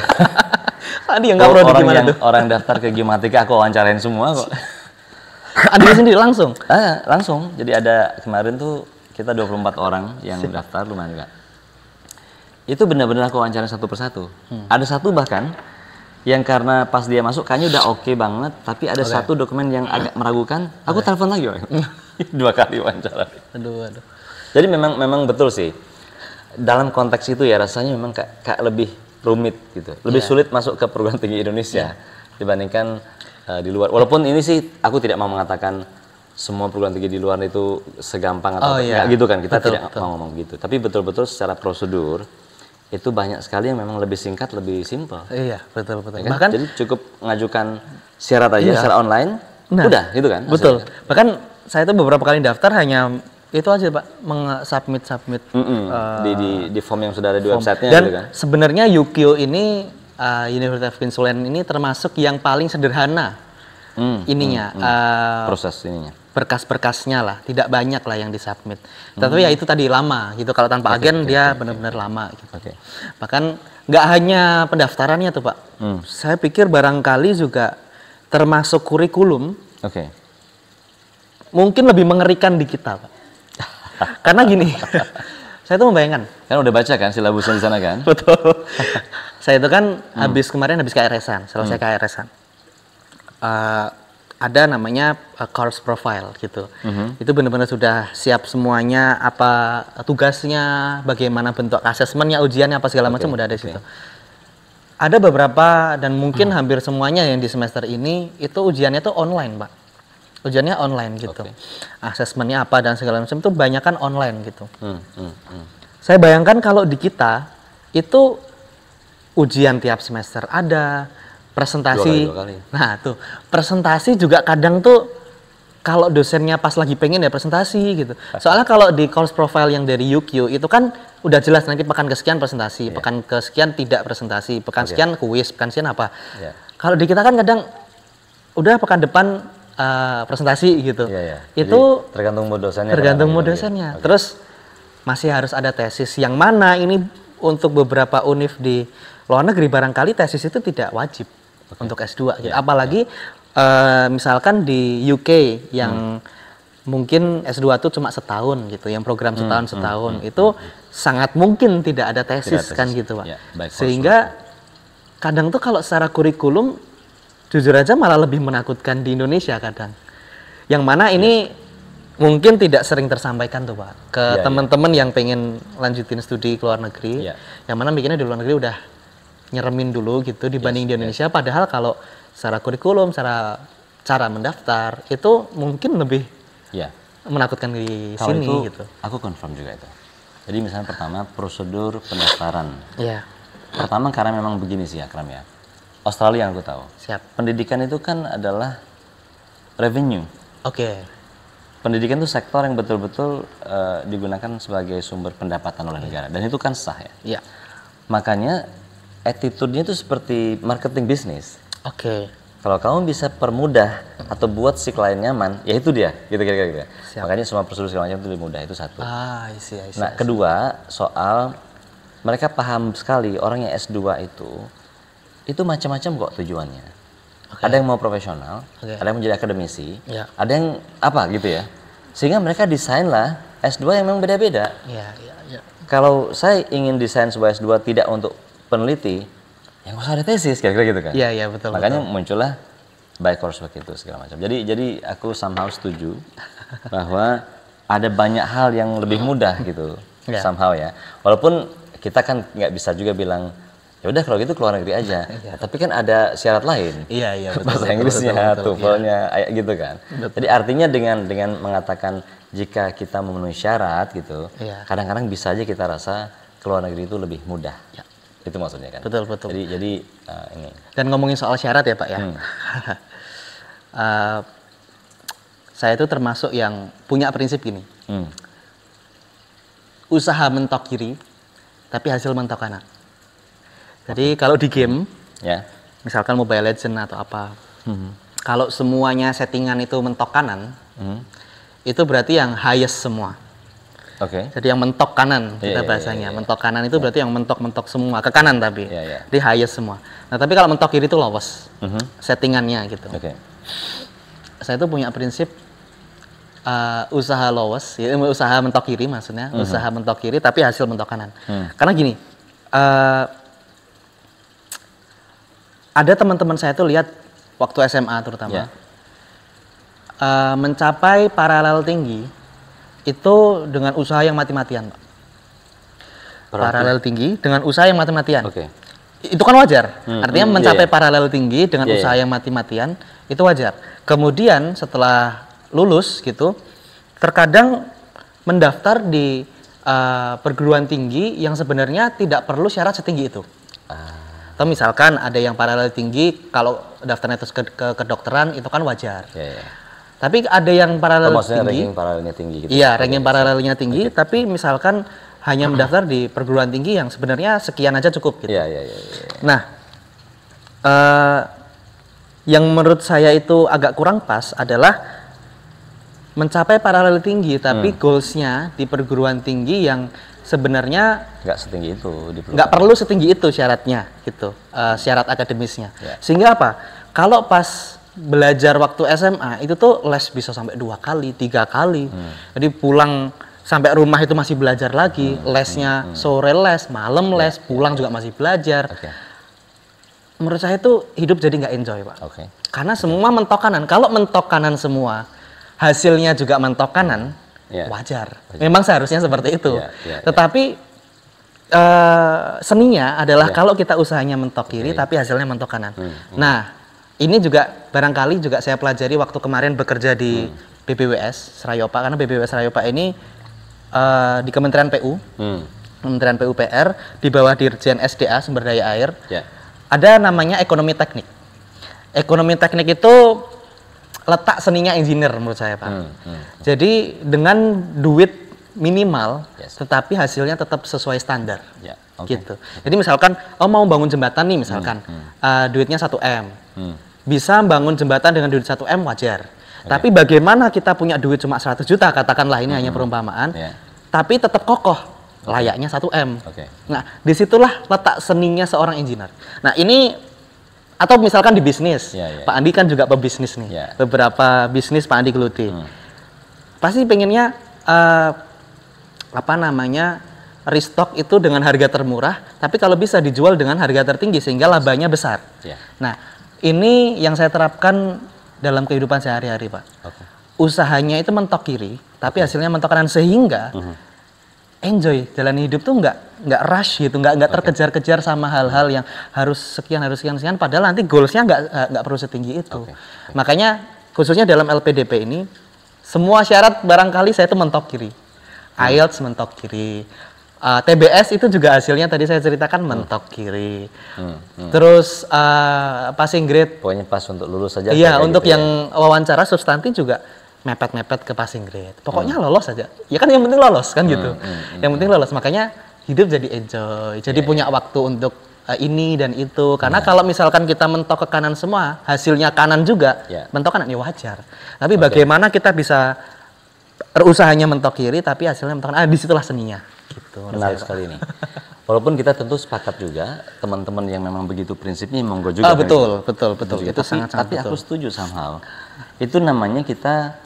Pak Andi yang kaprodi gimana tuh? Orang daftar ke Geomatika aku wawancarain semua kok. Andi sendiri langsung? Langsung. Jadi ada kemarin tuh kita 24 orang yang daftar, lumayan juga. Itu benar-benar aku wawancarain satu persatu. Ada satu bahkan yang karena pas dia masuk kayaknya udah oke banget, tapi ada satu dokumen yang agak meragukan, aku telepon lagi. 2 kali wawancara. Aduh. Jadi memang betul sih. Dalam konteks itu ya rasanya memang kayak lebih rumit gitu. Lebih sulit masuk ke perguruan tinggi Indonesia dibandingkan di luar. Walaupun ini sih aku tidak mau mengatakan semua perguruan tinggi di luar itu segampang atau nggak gitu kan. Kita tidak mau ngomong gitu. Tapi betul-betul secara prosedur itu banyak sekali yang memang lebih singkat, lebih simpel. Iya, betul. Ya kan? Bahkan jadi cukup mengajukan syarat aja secara online, udah gitu kan? Betul. Hasilnya. Bahkan saya itu beberapa kali daftar hanya itu aja Pak, submit di form yang sudah ada di websitenya. Dan gitu kan? sebenarnya UKIO ini University of Queensland ini termasuk yang paling sederhana proses ininya. Berkas-berkasnya lah, tidak banyak lah yang disubmit. Tapi ya itu tadi lama gitu. Kalau tanpa agen dia benar-benar lama gitu. Bahkan nggak hanya pendaftarannya tuh Pak. Saya pikir barangkali juga termasuk kurikulum. Mungkin lebih mengerikan di kita Pak. Karena gini, saya tuh membayangkan. Kan udah baca kan silabusnya di sana kan? Betul. Saya itu kan kemarin habis KRS-an, selesai KRS-an. Ada namanya course profile gitu. Itu benar-benar sudah siap semuanya, apa tugasnya, bagaimana bentuk asesmennya, ujiannya, apa segala macam udah ada di situ. Ada beberapa dan mungkin hampir semuanya yang di semester ini itu ujiannya tuh online, Pak. Ujiannya online gitu. Asesmennya apa dan segala macam itu banyak kan online gitu. Saya bayangkan kalau di kita itu ujian tiap semester ada, presentasi. 2 kali. Nah tuh presentasi juga kadang tuh kalau dosennya pas lagi pengen ya presentasi gitu. Soalnya kalau di course profile yang dari UQ itu kan udah jelas nanti pekan kesekian presentasi, pekan kesekian tidak presentasi, pekan sekian kuis, pekan sekian apa. Kalau di kita kan kadang udah pekan depan presentasi gitu. Itu jadi, tergantung mood dosennya. Tergantung mood dosennya. Terus masih harus ada tesis yang mana ini untuk beberapa univ di luar negeri barangkali tesis itu tidak wajib untuk S2 gitu. Apalagi misalkan di UK yang mungkin S2 itu cuma setahun gitu, yang program setahun itu sangat mungkin tidak ada tesis kan gitu Pak. Sehingga kadang tuh kalau secara kurikulum jujur aja malah lebih menakutkan di Indonesia kadang. Yang mana ini mungkin tidak sering tersampaikan tuh Pak ke teman-teman yang pengen lanjutin studi ke luar negeri. Yang mana bikinnya di luar negeri udah nyeremin dulu gitu dibanding di Indonesia. Padahal kalau secara kurikulum, secara cara mendaftar itu mungkin lebih menakutkan di kalau sini itu, gitu. Aku confirm juga itu. Jadi misalnya pertama prosedur pendaftaran. Pertama karena memang begini sih Akram ya. Australia yang aku tahu. Pendidikan itu kan adalah revenue. Pendidikan itu sektor yang betul-betul digunakan sebagai sumber pendapatan oleh negara dan itu kan sah ya. Makanya attitude-nya itu seperti marketing bisnis. Kalau kamu bisa permudah atau buat si klien nyaman, ya itu dia, gitu kira-kira. Makanya semua prosedur segala macam itu lebih mudah, itu satu. Nah, kedua soal mereka paham sekali orang yang S2 itu macam-macam kok tujuannya. Ada yang mau profesional, ada yang menjadi akademisi, ada yang apa gitu ya. Sehingga mereka desainlah S2 yang memang beda-beda. Kalau saya ingin desain sebuah S2 tidak untuk peneliti, yang usah ada tesis kira-kira gitu kan. Betul. Makanya muncullah by course begitu segala macam. Jadi aku somehow setuju bahwa ada banyak hal yang lebih mudah gitu somehow ya. Walaupun kita kan nggak bisa juga bilang ya udah kalau gitu keluar negeri aja. Tapi kan ada syarat lain. Betul. Bahasa Inggrisnya, TOEFL-nya gitu kan. Jadi artinya dengan mengatakan jika kita memenuhi syarat gitu, kadang-kadang bisa aja kita rasa keluar negeri itu lebih mudah. Itu maksudnya kan. Betul. Jadi ini. Dan ngomongin soal syarat ya Pak ya. Saya itu termasuk yang punya prinsip gini. Usaha mentok kiri, tapi hasil mentok kanan. Jadi kalau di game, misalkan Mobile Legends atau apa, kalau semuanya settingan itu mentok kanan, itu berarti yang highest semua. Jadi yang mentok kanan kita bahasanya. Mentok kanan itu berarti yang mentok-mentok semua ke kanan tapi. Jadi highest semua. Nah, tapi kalau mentok kiri itu lowest. Settingannya gitu. Saya tuh punya prinsip usaha lowest, usaha mentok kiri maksudnya, usaha mentok kiri tapi hasil mentok kanan. Karena gini, ada teman-teman saya tuh lihat waktu SMA terutama mencapai paralel tinggi itu dengan usaha yang mati-matian, Pak. Paralel tinggi dengan usaha yang mati-matian. Itu kan wajar. Artinya mencapai paralel tinggi dengan usaha yang mati-matian itu wajar. Kemudian setelah lulus gitu, terkadang mendaftar di perguruan tinggi yang sebenarnya tidak perlu syarat setinggi itu. Atau misalkan ada yang paralel tinggi, kalau daftarnya terus ke kedokteran itu kan wajar. Tapi ada yang paralel tinggi. Ranking paralelnya tinggi gitu. Ranking paralelnya tinggi, tapi misalkan hanya mendaftar di perguruan tinggi yang sebenarnya sekian aja cukup gitu. Nah, yang menurut saya itu agak kurang pas adalah mencapai paralel tinggi, tapi goalsnya di perguruan tinggi yang sebenarnya nggak setinggi itu. Nggak perlu setinggi itu syaratnya gitu, syarat akademisnya. Sehingga apa? Kalau pas belajar waktu SMA itu tuh les bisa sampai 2 kali, 3 kali. Jadi pulang sampai rumah itu masih belajar lagi, lesnya sore les, malam les, pulang juga masih belajar. Menurut saya itu hidup jadi nggak enjoy Pak. Karena semua mentok kanan. Kalau mentok kanan semua, hasilnya juga mentok kanan, wajar. Memang seharusnya seperti itu. Tetapi seninya adalah kalau kita usahanya mentok kiri, tapi hasilnya mentok kanan. Nah, ini juga barangkali juga saya pelajari waktu kemarin bekerja di BBWS Serayopa, karena BBWS Serayopa ini di Kementerian PU, Kementerian PUPR, di bawah Dirjen SDA Sumber Daya Air, ada namanya ekonomi teknik. Ekonomi teknik itu letak seninya engineer menurut saya, Pak. Jadi dengan duit minimal, tetapi hasilnya tetap sesuai standar. Gitu. Jadi misalkan, mau bangun jembatan nih misalkan, duitnya 1M. Bisa bangun jembatan dengan duit 1M wajar. Tapi bagaimana kita punya duit cuma 100 juta, katakanlah ini hanya perumpamaan, tapi tetap kokoh, layaknya 1M. Nah, disitulah letak seninya seorang engineer. Nah, ini, atau misalkan di bisnis, Pak Andi kan juga pebisnis nih, beberapa bisnis Pak Andi geluti. Pasti pengennya, restock itu dengan harga termurah, tapi kalau bisa dijual dengan harga tertinggi sehingga labanya besar. Nah, ini yang saya terapkan dalam kehidupan sehari-hari, Pak. Usahanya itu mentok kiri, tapi hasilnya mentok kanan sehingga enjoy jalan hidup tuh nggak rush gitu, nggak terkejar-kejar sama hal-hal yang harus sekian, padahal nanti goalsnya nggak perlu setinggi itu. Makanya khususnya dalam LPDP ini semua syarat barangkali saya itu mentok kiri. IELTS mentok kiri, TBS itu juga hasilnya tadi saya ceritakan mentok kiri. Terus passing grade. Pokoknya pas untuk lulus saja. Iya, untuk gitu yang wawancara substantif juga mepet-mepet ke passing grade. Pokoknya lolos saja. Ya kan yang penting lolos kan gitu. Yang penting lolos. Makanya hidup jadi enjoy. Jadi punya waktu untuk ini dan itu. Karena kalau misalkan kita mentok ke kanan semua, hasilnya kanan juga, mentok kanan ya wajar. Tapi bagaimana kita bisa usahanya mentok kiri tapi hasilnya mentok kanan, disitulah seninya. Gitu, menarik sekali ini. Walaupun kita tentu sepakat juga teman-teman yang memang begitu prinsipnya monggo juga. Betul. Itu sangat tapi aku setuju somehow. Itu namanya kita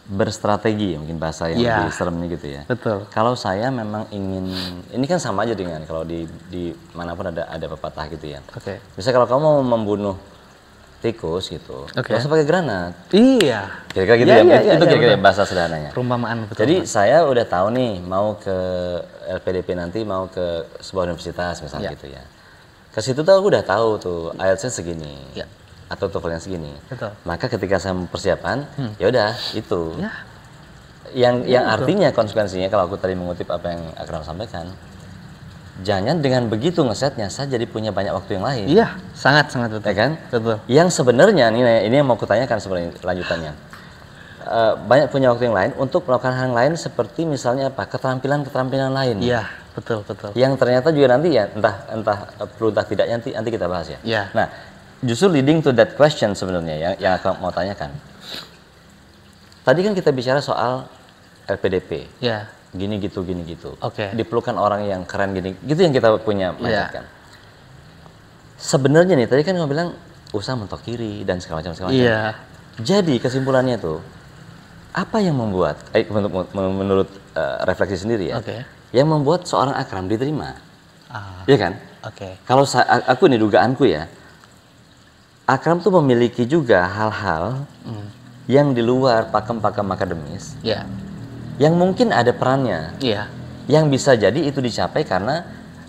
berstrategi, mungkin bahasa yang lebih seremnya gitu ya. Betul. Kalau saya memang ingin, ini kan sama aja dengan kalau di manapun ada pepatah gitu ya. Misalnya kalau kamu mau membunuh tikus gitu, nggak usah pakai granat. Iya. Kira-kira gitu itu kira-kira bahasa sederhananya. Perumpamaan betul. Jadi saya udah tahu nih mau ke LPDP nanti mau ke sebuah universitas misalnya gitu ya. Ke situ tuh aku udah tahu tuh IELTS-nya segini. Atau TOEFL-nya segini. Betul. Maka ketika saya mempersiapkan, ya udah itu. Yang artinya konsekuensinya kalau aku tadi mengutip apa yang Akram sampaikan, jangan dengan begitu ngesetnya saya jadi punya banyak waktu yang lain. Iya, sangat betul. Ya kan? Betul. Yang sebenarnya ini yang mau kutanyakan sebenarnya lanjutannya. Banyak punya waktu yang lain untuk melakukan hal yang lain seperti misalnya apa? Keterampilan lain. Iya, betul. Yang ternyata juga nanti ya entah perlu entah tidak nanti kita bahas ya. Nah, justru leading to that question sebenarnya yang aku mau tanyakan. Tadi kan kita bicara soal LPDP. Gini gitu. Diperlukan orang yang keren gini. Gitu yang kita punya mindset kan. Sebenarnya nih tadi kan kamu bilang usaha mentok kiri dan segala macam. Jadi kesimpulannya tuh apa yang membuat menurut refleksi sendiri ya. Yang membuat seorang Akram diterima. Iya kan? Kalau aku nih dugaanku ya. Akram tuh memiliki juga hal-hal yang di luar pakem-pakem akademis. Yang mungkin ada perannya, yang bisa jadi itu dicapai karena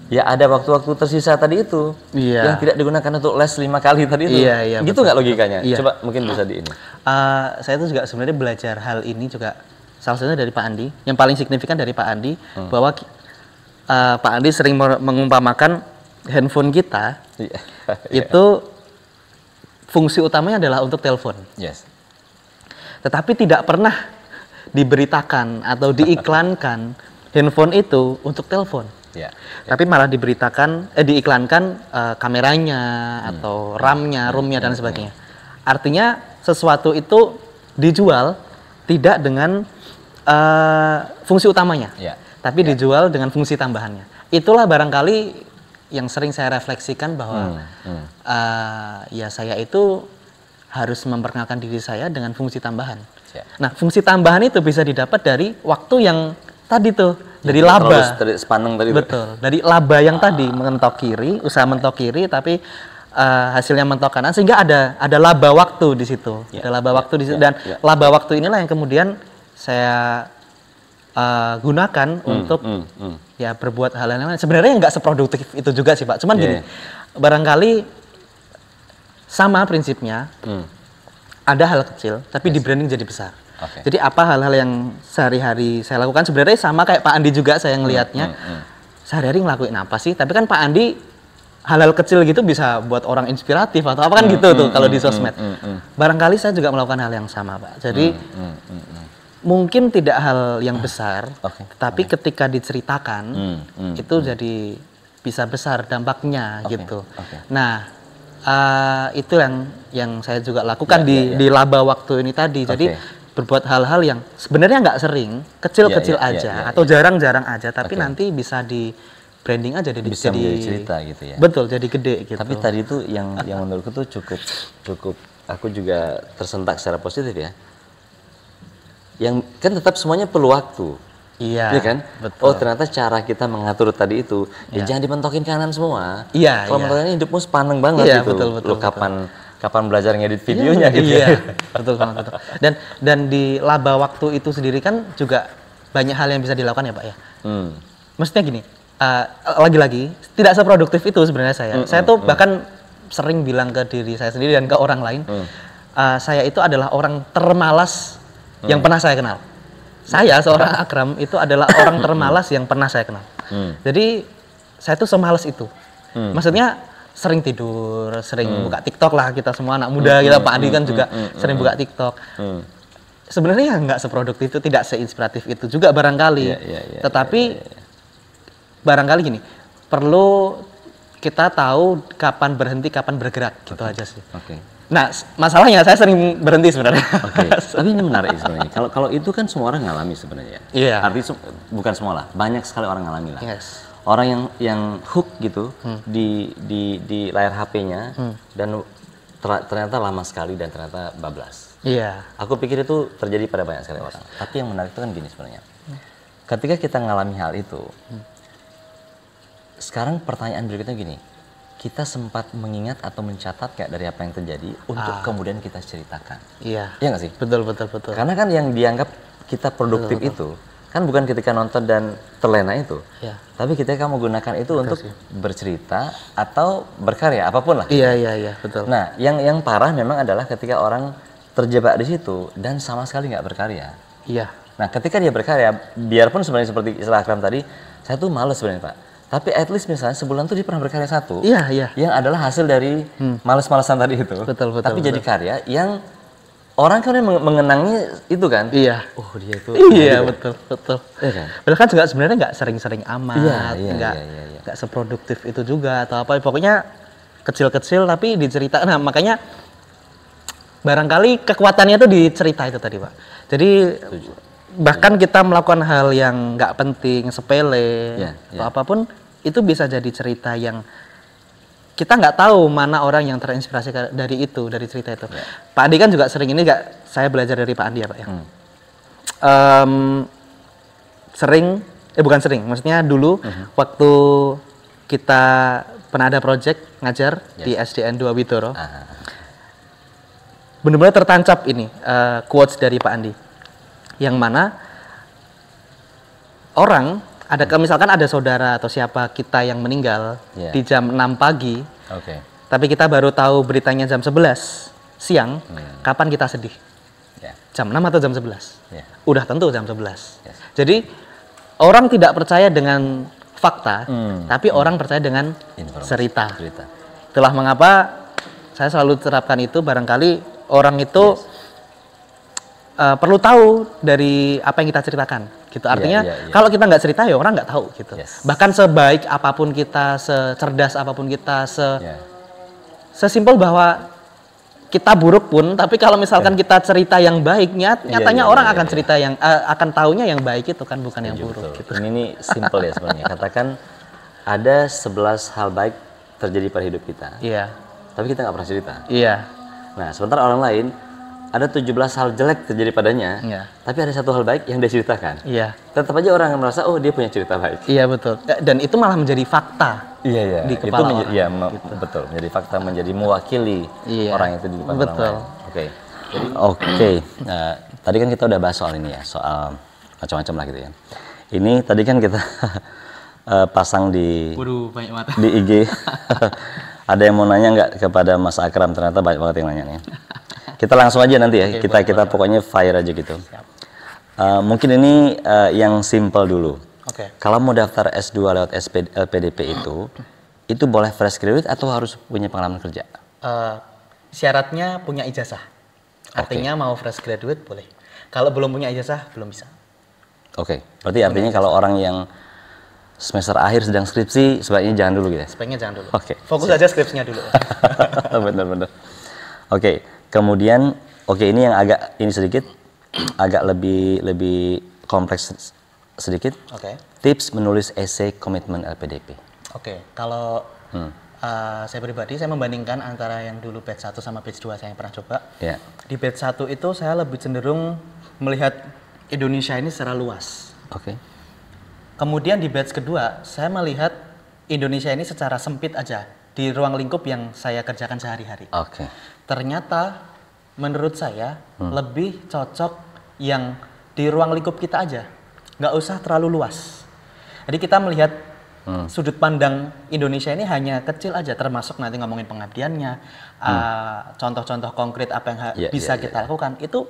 ya ada waktu-waktu tersisa tadi itu, yang tidak digunakan untuk les 5 kali tadi itu, gitu nggak logikanya? Coba mungkin bisa di ini. Saya itu juga sebenarnya belajar hal ini juga salah satunya dari Pak Andi, yang paling signifikan dari Pak Andi, bahwa Pak Andi sering mengumpamakan handphone kita itu fungsi utamanya adalah untuk telepon. Tetapi tidak pernah diberitakan atau diiklankan handphone itu untuk telepon. Tapi malah diiklankan kameranya atau RAM-nya, ROM-nya dan sebagainya. Artinya sesuatu itu dijual tidak dengan fungsi utamanya, tapi dijual dengan fungsi tambahannya. Itulah barangkali yang sering saya refleksikan bahwa ya saya itu harus memperkenalkan diri saya dengan fungsi tambahan. Nah, fungsi tambahan itu bisa didapat dari waktu yang tadi tuh, dari laba. Betul, dari laba yang tadi mentok kiri, usaha mentok kiri, tapi hasilnya mentok kanan, sehingga ada laba waktu di situ. Ada laba waktu di situ, dan laba waktu inilah yang kemudian saya gunakan untuk ya berbuat hal yang lain. Sebenarnya nggak seproduktif itu juga sih Pak. Cuman gini, barangkali sama prinsipnya. Ada hal kecil, tapi di branding jadi besar. Jadi apa hal-hal yang sehari-hari saya lakukan sebenarnya sama kayak Pak Andi juga saya ngelihatnya. Sehari-hari ngelakuin apa sih? Tapi kan Pak Andi hal-hal kecil gitu bisa buat orang inspiratif atau apa kan gitu tuh kalau di sosmed. Barangkali saya juga melakukan hal yang sama, Pak. Jadi mungkin tidak hal yang besar, tapi ketika diceritakan itu jadi bisa besar dampaknya gitu. Nah, itu yang saya juga lakukan di laba waktu ini tadi. Jadi berbuat hal-hal yang sebenarnya nggak sering, kecil-kecil aja atau jarang-jarang aja, tapi nanti bisa di branding aja bisa menjadi cerita gitu ya. Betul, jadi gede gitu. Tapi tadi itu yang menurutku tuh cukup aku juga tersentak secara positif ya. Yang kan tetap semuanya perlu waktu. Iya kan? Betul. Oh, ternyata cara kita mengatur tadi itu jangan dimentokin kanan semua. Iya, kalau mentokin hidupmu sepaneng banget gitu. Betul, kapan belajar ngedit videonya gitu. Iya, betul banget. Dan di laba waktu itu sendiri kan juga banyak hal yang bisa dilakukan ya, Pak ya. Maksudnya gini, lagi-lagi tidak seproduktif itu sebenarnya saya. Saya tuh bahkan sering bilang ke diri saya sendiri dan ke orang lain, saya itu adalah orang termalas yang pernah saya kenal. Saya seorang Akram itu adalah orang termalas yang pernah saya kenal. Jadi saya tuh semalas itu. Maksudnya sering tidur, sering buka TikTok lah, kita semua anak muda, kita Pak Adi kan juga sering buka TikTok. Sebenarnya nggak seproduktif itu, tidak seinspiratif itu juga barangkali. Tetapi barangkali gini, perlu kita tahu kapan berhenti, kapan bergerak, gitu aja sih. Nah, masalahnya saya sering berhenti sebenarnya. Tapi ini menarik sebenarnya. Kalau itu kan semua orang ngalami sebenarnya. Artinya bukan semua lah, banyak sekali orang ngalami lah. Orang yang hook gitu di layar HP-nya dan ternyata lama sekali dan ternyata bablas. Aku pikir itu terjadi pada banyak sekali orang. Tapi yang menarik itu kan gini sebenarnya. Ketika kita ngalami hal itu, sekarang pertanyaan berikutnya gini. Kita sempat mengingat atau mencatat nggak dari apa yang terjadi untuk kemudian kita ceritakan? Iya nggak sih? Betul. Karena kan yang dianggap kita produktif itu kan bukan ketika nonton dan terlena itu, tapi ketika menggunakan itu untuk bercerita atau berkarya apapun lah. Iya betul. Nah, yang parah memang adalah ketika orang terjebak di situ dan sama sekali nggak berkarya. Nah, ketika dia berkarya, biarpun sebenarnya seperti istilah Akram tadi, saya tuh males sebenarnya, Pak. Tapi at least misalnya sebulan tuh dia pernah berkarya satu. Yang adalah hasil dari males-malesan tadi itu. Betul. Tapi jadi karya yang orang kan mengenangnya itu kan. Oh, dia itu. Betul. Padahal kan juga sebenarnya nggak sering-sering amat, nggak seproduktif itu juga atau apa. Pokoknya kecil-kecil tapi diceritakan. Nah, makanya barangkali kekuatannya tuh di cerita itu tadi, Pak. Jadi bahkan kita melakukan hal yang nggak penting, sepele, atau apapun, itu bisa jadi cerita yang kita nggak tahu mana orang yang terinspirasi dari cerita itu. Pak Andi kan juga sering ini, saya belajar dari Pak Andi ya, Pak ya. Bukan sering, maksudnya dulu waktu kita pernah ada project ngajar di SDN 2 Widoro, benar-benar tertancap ini quotes dari Pak Andi. Yang mana orang misalkan ada saudara atau siapa kita yang meninggal di jam 6 pagi, tapi kita baru tahu beritanya jam 11 siang, kapan kita sedih? Jam 6 atau jam 11? Udah tentu jam 11. Jadi orang tidak percaya dengan fakta, tapi orang percaya dengan cerita. Itulah mengapa saya selalu terapkan itu, barangkali orang itu perlu tahu dari apa yang kita ceritakan, gitu. Artinya kalau kita nggak cerita ya orang nggak tahu, gitu. Bahkan sebaik apapun kita, secerdas apapun kita, sesimpel bahwa kita buruk pun, tapi kalau misalkan kita cerita yang baik, nyatanya orang akan cerita yang akan taunya yang baik itu kan, bukan yang buruk. Gitu. Ini simple ya sebenarnya. Katakan ada 11 hal baik terjadi pada hidup kita. Tapi kita nggak pernah cerita. Nah, sementara orang lain ada 17 hal jelek terjadi padanya, tapi ada satu hal baik yang dia ceritakan. Tetap aja orang yang merasa, oh dia punya cerita baik. Betul. Dan itu malah menjadi fakta di kepala orang. Betul. Menjadi fakta, menjadi mewakili orang itu di depan orang lain. Nah, tadi kan kita udah bahas soal ini ya, soal macam-macam lah gitu ya. Ini tadi kan kita pasang di IG. Ada yang mau nanya nggak kepada Mas Akram? Ternyata banyak banget yang nanya nih. Kita langsung aja nanti ya, kita pokoknya fire aja gitu. Mungkin ini yang simple dulu. Kalau mau daftar S2 lewat LPDP itu, itu boleh fresh graduate atau harus punya pengalaman kerja? Syaratnya punya ijazah. Artinya mau fresh graduate boleh. Kalau belum punya ijazah belum bisa. Oke, berarti artinya kalau orang yang semester akhir sedang skripsi sebaiknya jangan dulu gitu ya? Sebaiknya jangan dulu. Oke. Fokus aja skripsinya dulu. Bener-bener. Oke, kemudian ini yang agak agak lebih kompleks sedikit. Oke. Tips menulis esai komitmen LPDP. Oke, kalau saya pribadi saya membandingkan antara yang dulu batch 1 sama batch 2 saya yang pernah coba. Yeah. Di batch 1 itu saya lebih cenderung melihat Indonesia ini secara luas. Oke. Kemudian di batch kedua saya melihat Indonesia ini secara sempit aja di ruang lingkup yang saya kerjakan sehari-hari. Oke. Ternyata menurut saya lebih cocok yang di ruang lingkup kita aja, nggak usah terlalu luas. Jadi kita melihat sudut pandang Indonesia ini hanya kecil aja, termasuk nanti ngomongin pengabdiannya, contoh-contoh konkret apa yang bisa kita lakukan, itu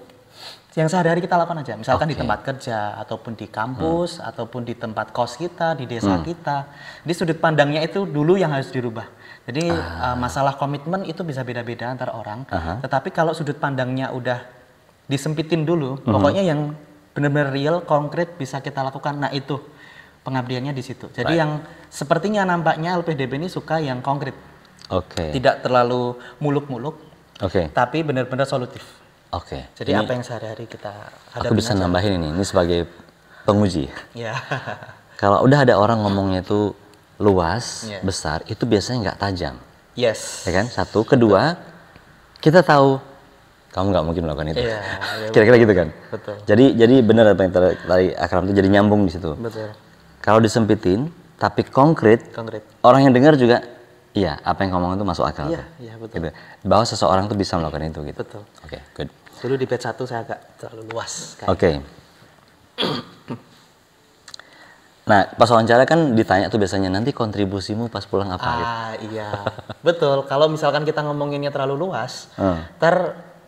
yang sehari-hari kita lakukan aja. Misalkan di tempat kerja, ataupun di kampus, ataupun di tempat kos kita, di desa kita. Di sudut pandangnya itu dulu yang harus dirubah. Jadi masalah komitmen itu bisa beda-beda antara orang, tetapi kalau sudut pandangnya udah disempitin dulu, pokoknya yang benar-benar real, konkret bisa kita lakukan. Nah itu pengabdiannya di situ. Jadi yang sepertinya nampaknya LPDP ini suka yang konkret. Oke. Tidak terlalu muluk-muluk. Oke. Tapi benar-benar solutif. Oke. Jadi apa yang sehari-hari kita hadapi. Aku bisa nambahin ini sebagai penguji. Ya. Kalau udah ada orang ngomongnya itu luas, besar, itu biasanya nggak tajam. Yes. Ya kan? Satu, kedua, kita tahu kamu nggak mungkin melakukan itu. Iya, kira-kira gitu kan. Betul. Jadi benar apa yang tadi Akram itu jadi nyambung di situ. Betul. Kalau disempitin, tapi konkret, Konkret. orang yang dengar juga, iya apa yang ngomong itu masuk akal. Iya, iya betul. Gitu. Bahwa seseorang tuh bisa melakukan itu gitu. Betul. Oke, good. Dulu di batch 1 saya agak terlalu luas. Oke. Nah, pas wawancara kan ditanya tuh biasanya nanti kontribusimu pas pulang apa gitu. Iya, betul. Kalau misalkan kita ngomonginnya terlalu luas,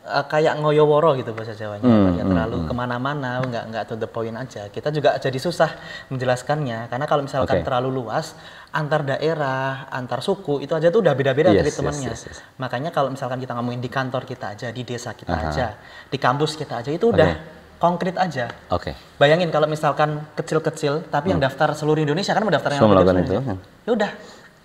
kayak ngoyoworo gitu bahasa Jawanya, terlalu kemana-mana, nggak to the point aja. Kita juga jadi susah menjelaskannya, karena kalau misalkan terlalu luas, antar daerah, antar suku itu aja tuh udah beda-beda dari temannya. Yes. Makanya kalau misalkan kita ngomongin di kantor kita aja, di desa kita aja, di kampus kita aja, itu udah konkret aja. Oke. Bayangin kalau misalkan kecil-kecil, tapi yang daftar seluruh Indonesia kan mendaftarnya semua melakukan itu. Ya udah,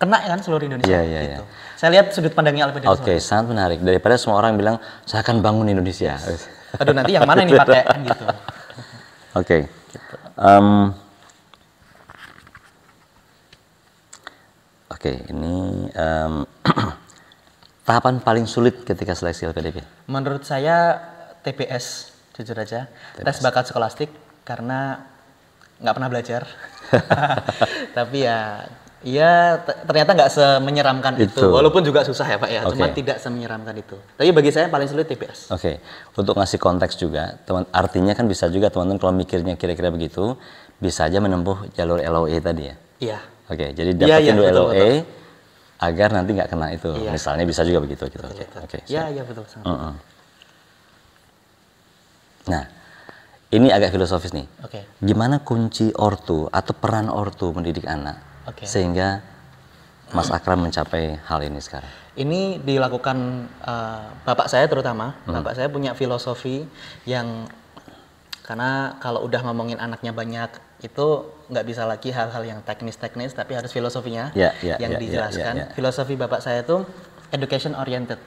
kena kan seluruh Indonesia. Iya. Gitu. Saya lihat sudut pandangnya LPDP. Oke, sangat menarik. Daripada semua orang bilang saya akan bangun Indonesia. Aduh, nanti yang mana ini pakai kan gitu. Oke. Gitu. Oke, ini tahapan paling sulit ketika seleksi LPDP. Menurut saya TBS, jujur aja, tes bakat skolastik, karena nggak pernah belajar. Tapi ya ternyata nggak semenyeramkan itu. Walaupun juga susah ya Pak ya, cuma tidak semenyeramkan itu. Tapi bagi saya paling sulit TBS. Oke, untuk ngasih konteks juga, artinya kan bisa juga teman-teman kalau mikirnya kira-kira begitu, bisa aja menempuh jalur LOE tadi ya? Iya. Oke, jadi dapetin dulu LOE agar nanti nggak kena itu. Misalnya bisa juga begitu gitu. Oke. Iya betul. Nah, ini agak filosofis nih. Oke. Gimana kunci ortu atau peran ortu mendidik anak sehingga Mas Akram mencapai hal ini sekarang? Ini dilakukan bapak saya terutama. Bapak saya punya filosofi yang, karena kalau udah ngomongin anaknya banyak, itu nggak bisa lagi hal-hal yang teknis-teknis, tapi harus filosofinya yang dijelaskan. Filosofi bapak saya itu education oriented.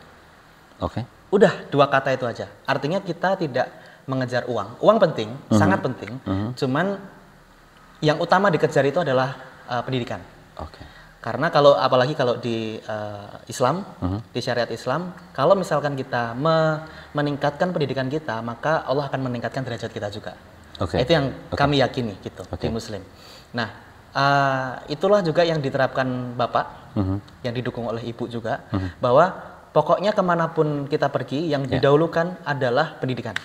Oke. Udah 2 kata itu aja. Artinya kita tidak mengejar uang. Uang penting, sangat penting. Cuman yang utama dikejar itu adalah pendidikan. Oke. Karena apalagi kalau di Islam, di syariat Islam, kalau misalkan kita meningkatkan pendidikan kita, maka Allah akan meningkatkan derajat kita juga. Itu yang kami yakini gitu di Muslim. Nah, itulah juga yang diterapkan Bapak, yang didukung oleh Ibu juga, bahwa pokoknya kemanapun kita pergi, yang didahulukan adalah pendidikan.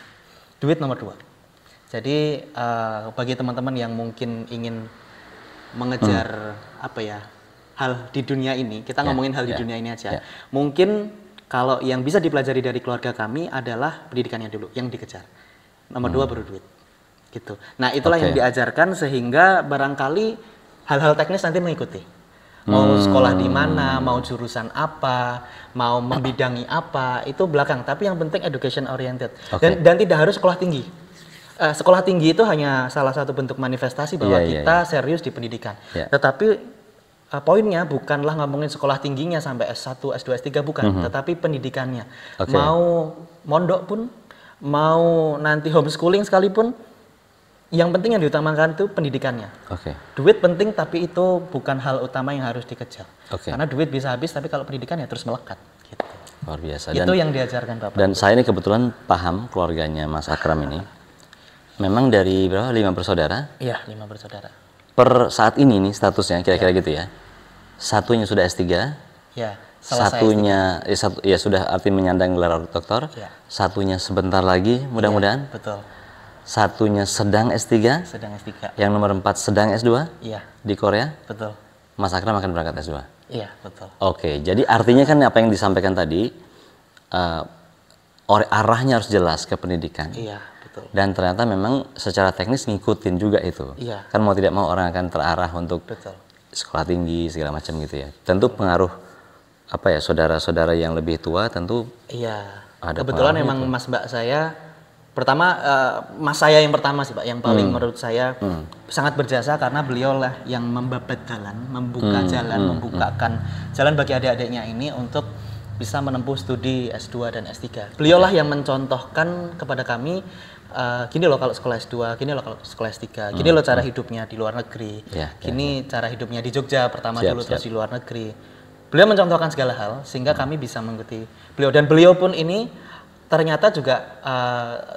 Duit nomor 2. Jadi bagi teman-teman yang mungkin ingin mengejar hal di dunia ini, kita ngomongin hal di dunia ini aja. Mungkin kalau yang bisa dipelajari dari keluarga kami adalah pendidikannya dulu yang dikejar. Nomor 2 baru duit. Gitu. Nah, itulah yang diajarkan sehingga barangkali hal-hal teknis nanti mengikuti. Mau sekolah di mana, mau jurusan apa, mau membidangi apa, itu belakang. Tapi yang penting education oriented. Dan tidak harus sekolah tinggi. Sekolah tinggi itu hanya salah satu bentuk manifestasi bahwa kita serius di pendidikan. Tetapi poinnya bukanlah ngomongin sekolah tingginya sampai S1, S2, S3, bukan. Tetapi pendidikannya. Mau mondok pun, mau nanti homeschooling sekalipun, yang penting yang diutamakan itu pendidikannya. Duit penting, tapi itu bukan hal utama yang harus dikejar. Karena duit bisa habis, tapi kalau pendidikan ya terus melekat. Gitu. Luar biasa. Itu yang diajarkan Bapak. Dan saya ini kebetulan paham keluarganya Mas Akram ini. Memang dari berapa? 5 bersaudara? Iya, 5 bersaudara. Per saat ini nih statusnya kira-kira gitu ya. Satunya sudah S3. Ya. Satunya ya sudah arti menyandang gelar doktor. Satunya sebentar lagi mudah-mudahan. Betul. Satunya sedang S3. Sedang S3. Yang nomor 4 sedang S2. Iya. Di Korea. Betul. Mas Akram akan berangkat S2. Iya, betul. Jadi artinya kan apa yang disampaikan tadi, arahnya harus jelas ke pendidikan. Iya, betul. Dan ternyata memang secara teknis ngikutin juga itu. Iya. Kan mau tidak mau orang akan terarah untuk sekolah tinggi segala macam gitu ya. Tentu pengaruh saudara-saudara yang lebih tua tentu. Iya. Ada kebetulan memang Mas Mbak saya pertama, mas saya yang pertama sih Pak, yang paling menurut saya sangat berjasa karena beliau lah yang membabat jalan, membuka jalan, membukakan jalan bagi adik-adiknya ini untuk bisa menempuh studi S2 dan S3. Beliau lah yang mencontohkan kepada kami, gini loh kalau sekolah S2, gini loh kalau sekolah S3, gini loh cara hidupnya di luar negeri, gini cara hidupnya di Jogja pertama dulu terus di luar negeri. Beliau mencontohkan segala hal sehingga kami bisa mengikuti beliau, dan beliau pun ini ternyata juga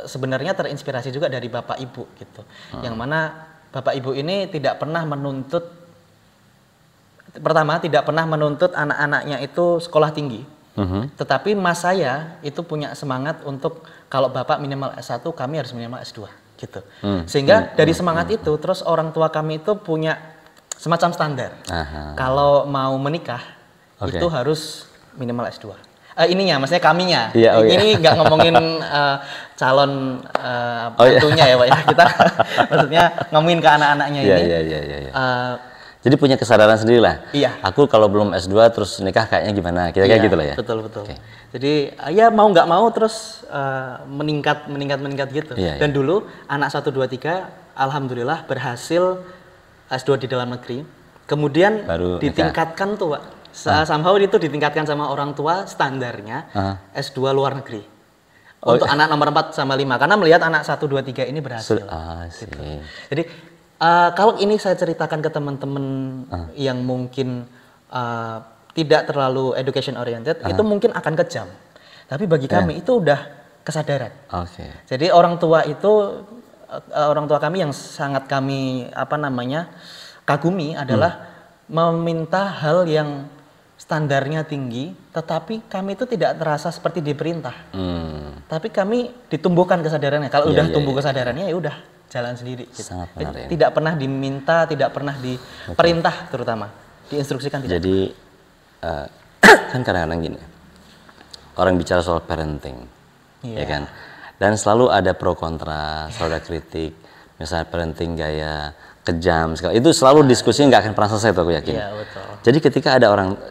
sebenarnya terinspirasi juga dari Bapak Ibu gitu. Yang mana Bapak Ibu ini tidak pernah menuntut, pertama tidak pernah menuntut anak-anaknya itu sekolah tinggi. Tetapi mas saya itu punya semangat untuk kalau Bapak minimal S1, kami harus minimal S2 gitu. Sehingga dari semangat itu terus orang tua kami itu punya semacam standar. Kalau mau menikah itu harus minimal S2. Maksudnya kaminya. Ini nggak ngomongin calon mantunya ya Pak ya. Kita maksudnya ngomongin ke anak-anaknya ini. Jadi punya kesadaran sendiri lah. Iya. Aku kalau belum S2 terus nikah kayaknya gimana? Kira-kira gitu lah ya. Betul. Jadi ya mau nggak mau terus meningkat gitu. Dan dulu anak 1, 2, 3 alhamdulillah berhasil S2 di dalam negeri. Kemudian baru ditingkatkan tuh Pak. Somehow itu ditingkatkan sama orang tua standarnya S2 luar negeri untuk anak nomor 4 sama 5 karena melihat anak 1, 2, 3 ini berhasil. Gitu. Jadi kalau ini saya ceritakan ke teman-teman yang mungkin tidak terlalu education oriented, itu mungkin akan kejam. Tapi bagi kami itu udah kesadaran. Jadi orang tua kami yang sangat kami kagumi adalah meminta hal yang standarnya tinggi, tetapi kami itu tidak terasa seperti diperintah. Tapi kami ditumbuhkan kesadarannya. Kalau udah tumbuh kesadarannya ya udah jalan sendiri. Gitu. Tidak pernah diminta, tidak pernah diperintah, terutama diinstruksikan tidak. Jadi kan kadang-kadang gini, orang bicara soal parenting, ya kan, dan selalu ada pro kontra, selalu ada kritik. Misalnya parenting gaya kejam, itu selalu diskusinya nggak akan pernah selesai tuh aku yakin. Iya, betul. Jadi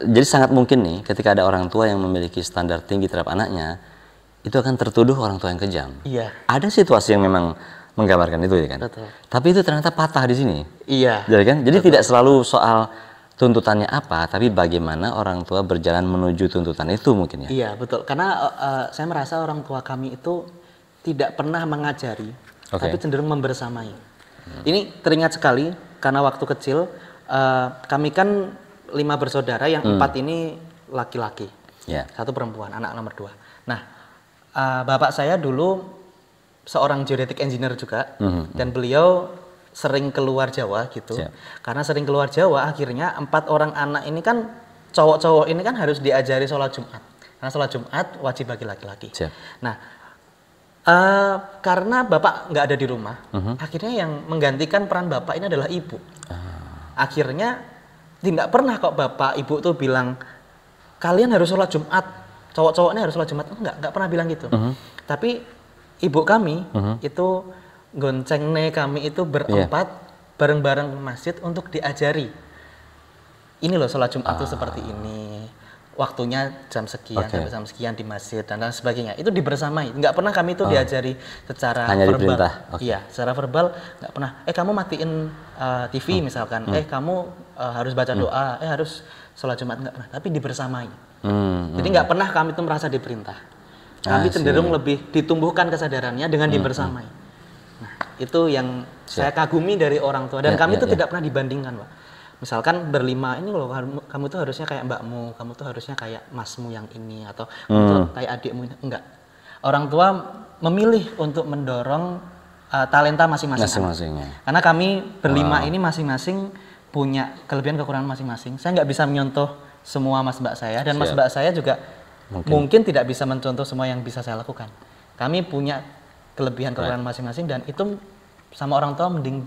jadi sangat mungkin nih ketika ada orang tua yang memiliki standar tinggi terhadap anaknya, itu akan tertuduh orang tua yang kejam. Iya. Ada situasi yang memang menggambarkan itu ya kan. Betul. Tapi itu ternyata patah di sini. Iya. Jadi kan, jadi tidak selalu soal tuntutannya apa, tapi bagaimana orang tua berjalan menuju tuntutan itu mungkin ya. Iya betul. Karena saya merasa orang tua kami itu tidak pernah mengajari, tapi cenderung membersamai. Ini teringat sekali karena waktu kecil kami kan 5 bersaudara, yang 4 ini laki-laki, 1 perempuan, anak nomor 2. Nah, bapak saya dulu seorang geodetic engineer juga, dan beliau sering keluar Jawa gitu. Karena sering keluar Jawa, akhirnya 4 orang anak ini kan cowok-cowok ini kan harus diajari sholat Jumat. Karena sholat Jumat wajib bagi laki-laki. Nah, karena bapak nggak ada di rumah, akhirnya yang menggantikan peran bapak ini adalah ibu. Akhirnya tidak pernah kok bapak ibu tuh bilang kalian harus sholat Jumat, cowok-cowoknya harus sholat Jumat. Nggak pernah bilang gitu. Tapi ibu kami itu gonceng kami itu berempat bareng-bareng ke masjid untuk diajari ini loh sholat Jumat itu seperti ini, waktunya jam sekian sampai jam sekian di masjid dan lain sebagainya. Itu dibersamai. Nggak pernah kami itu diajari secara hanya verbal. diperintah. Iya, secara verbal nggak pernah. Kamu matiin TV misalkan. Kamu harus baca doa. Harus sholat Jumat, nggak pernah. Tapi dibersamai. Jadi nggak pernah kami itu merasa diperintah. Kami cenderung lebih ditumbuhkan kesadarannya dengan dibersamai. Nah, itu yang saya kagumi dari orang tua. Dan kami itu tidak pernah dibandingkan, Pak. Misalkan berlima, ini loh kamu tuh harusnya kayak mbakmu, kamu tuh harusnya kayak masmu yang ini, atau kamu tuh kayak adikmu. Enggak. Orang tua memilih untuk mendorong talenta masing-masing. Karena kami berlima ini masing-masing punya kelebihan kekurangan masing-masing. Saya nggak bisa menyontoh semua mas mbak saya, dan mas mbak saya juga mungkin tidak bisa mencontoh semua yang bisa saya lakukan. Kami punya kelebihan kekurangan masing-masing, dan itu sama orang tua mending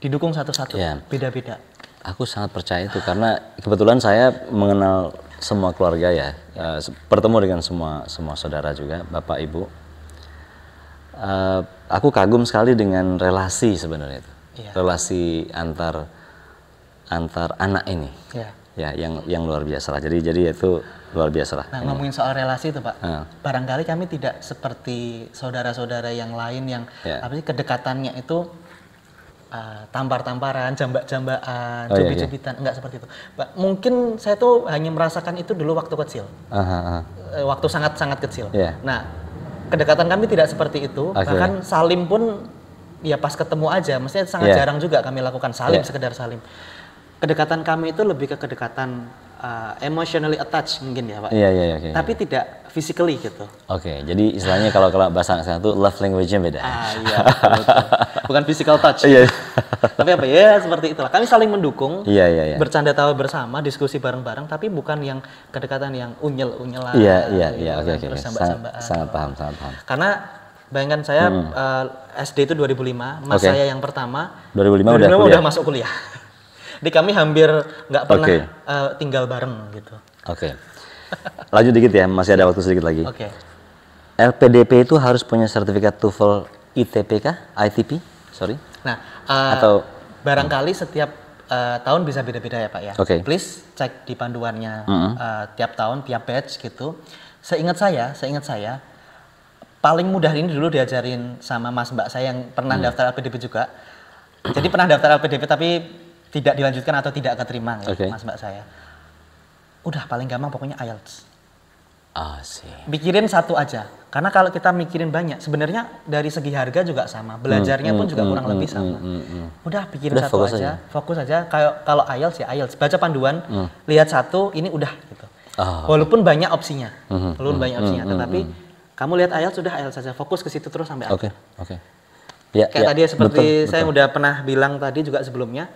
didukung satu-satu, beda-beda. Aku sangat percaya itu karena kebetulan saya mengenal semua keluarga ya, bertemu dengan semua saudara juga, bapak ibu. Aku kagum sekali dengan relasi sebenarnya itu, relasi antar anak ini, ya yang luar biasa lah. Jadi itu luar biasa lah. Nah, ngomongin soal relasi itu Pak, barangkali kami tidak seperti saudara-saudara yang lain yang kedekatannya itu tampar-tamparan, jambak-jambakan, cubit-cubitan, enggak seperti itu. Mungkin saya tuh hanya merasakan itu dulu waktu kecil, waktu sangat-sangat kecil. Nah, kedekatan kami tidak seperti itu, bahkan salim pun ya pas ketemu aja, maksudnya sangat jarang juga kami lakukan salim, sekedar salim. Kedekatan kami itu lebih ke kedekatan emotionally attached mungkin ya Pak, tapi tidak physically gitu. Jadi istilahnya kalau bahasa Inggris itu love language-nya beda. Iya, betul. Bukan physical touch. Tapi apa ya seperti itulah. Kami saling mendukung, bercanda tawa bersama, diskusi bareng-bareng, tapi bukan yang kedekatan yang unyel-unyelan. Oke. Sangat paham. Karena bayangkan saya SD itu 2005, mas saya yang pertama 2005 udah masuk kuliah. Jadi kami hampir nggak pernah tinggal bareng gitu. Lanjut dikit ya, masih ada waktu sedikit lagi. LPDP itu harus punya sertifikat TOEFL ITP kah? ITP? Sorry. Nah, atau barangkali setiap tahun bisa beda-beda ya Pak ya. Please cek di panduannya tiap tahun, tiap batch gitu. Seingat saya paling mudah ini dulu diajarin sama mas mbak saya yang pernah daftar LPDP juga. Jadi pernah daftar LPDP tapi tidak dilanjutkan atau tidak keterima ya, mas mbak saya. Udah paling gampang pokoknya IELTS. Pikirin satu aja. Karena kalau kita mikirin banyak, sebenarnya dari segi harga juga sama, belajarnya pun juga kurang lebih sama. Udah pikirin satu aja, fokus aja. Kalau IELTS ya IELTS, baca panduan, lihat satu, ini udah gitu. Walaupun banyak opsinya, tetapi kamu lihat IELTS sudah IELTS saja, fokus ke situ terus sampai akhir. Kayak tadi seperti saya udah pernah bilang tadi juga sebelumnya.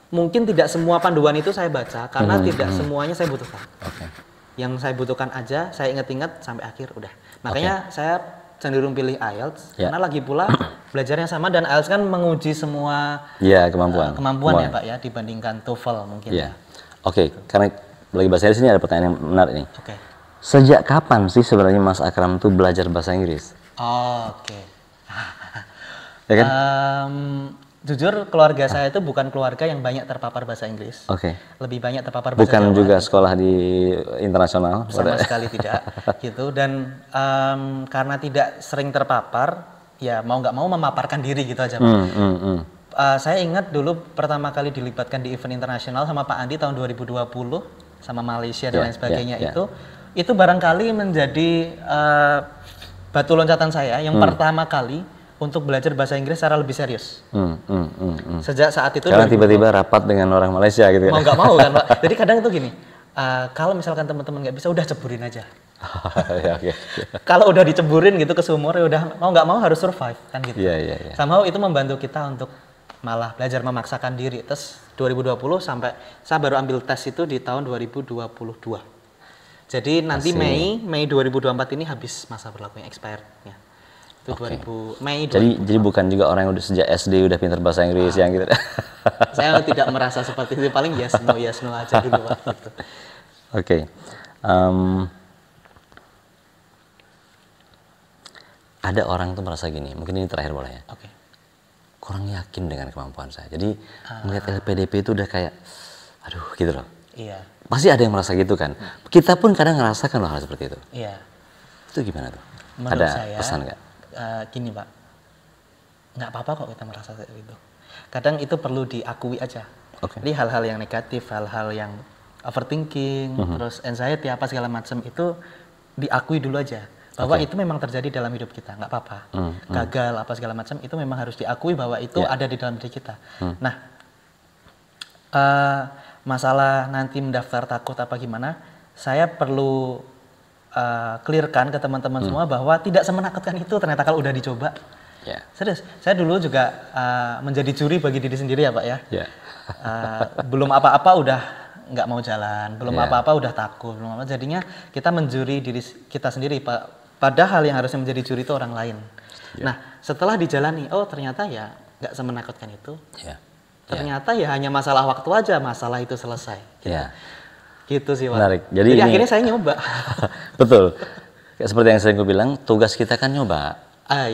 Mungkin tidak semua panduan itu saya baca karena tidak semuanya saya butuhkan. Yang saya butuhkan aja, saya ingat-ingat sampai akhir udah. Makanya saya cenderung pilih IELTS karena lagi pula belajarnya sama, dan IELTS kan menguji semua kemampuan ya Pak ya, dibandingkan TOEFL mungkin. Karena lagi bahasa di sini ada pertanyaan yang menarik nih. Sejak kapan sih sebenarnya Mas Akram tuh belajar bahasa Inggris? Ya kan? Jujur keluarga saya itu bukan keluarga yang banyak terpapar bahasa Inggris. Lebih banyak terpapar bahasa Jawa. Bukan juga sekolah di internasional? Sama sekali tidak gitu. Dan karena tidak sering terpapar, ya mau nggak mau memaparkan diri gitu aja Pak. Saya ingat dulu pertama kali dilibatkan di event internasional sama Pak Andi tahun 2020 sama Malaysia dan lain sebagainya. Itu barangkali menjadi batu loncatan saya yang pertama kali untuk belajar bahasa Inggris secara lebih serius. Sejak saat itu. Karena tiba-tiba rapat dengan orang Malaysia gitu. Mau nggak mau kan Pak. Jadi kadang itu gini, kalau misalkan teman-teman nggak bisa, udah ceburin aja. Kalau udah diceburin gitu ke sumur, ya udah mau nggak mau harus survive kan gitu. Somehow itu membantu kita untuk malah belajar memaksakan diri. Terus 2020 sampai saya baru ambil tes itu di tahun 2022. Jadi nanti Mei 2024 ini habis masa berlakunya expired-nya. Mei 2024. Jadi bukan juga orang yang udah sejak SD udah pintar bahasa Inggris yang gitu. Saya tidak merasa seperti itu, paling yes no aja dulu Pak gitu. Ada orang tuh merasa gini, mungkin ini terakhir boleh ya. Kurang yakin dengan kemampuan saya. Jadi melihat LPDP itu udah kayak aduh gitu loh. Iya. Pasti ada yang merasa gitu kan. Kita pun kadang ngerasakan hal seperti itu. Iya. Itu gimana tuh? Menurut Ada saya, pesan nggak? Gini Pak, nggak apa-apa kok kita merasa kayak gitu. Kadang itu perlu diakui aja. Jadi hal-hal yang negatif, hal-hal yang overthinking, terus anxiety apa segala macam itu diakui dulu aja. Bahwa itu memang terjadi dalam hidup kita, nggak apa-apa. Gagal apa segala macam itu memang harus diakui bahwa itu ada di dalam diri kita. Nah, masalah nanti mendaftar takut apa gimana, saya perlu clearkan ke teman-teman semua bahwa tidak semenakutkan itu ternyata kalau udah dicoba. Serius, saya dulu juga menjadi juri bagi diri sendiri ya Pak ya. Belum apa-apa udah nggak mau jalan, belum apa-apa udah takut, belum apa. Jadinya kita menjuri diri kita sendiri Pak. Padahal yang harusnya menjadi juri itu orang lain. Nah, setelah dijalani, oh ternyata ya nggak semenakutkan itu. Ternyata ya hanya masalah waktu aja, masalah itu selesai. Gitu sih Pak. Menarik. Jadi ini, akhirnya saya nyoba. Betul. Seperti yang sering gue bilang, tugas kita kan nyoba,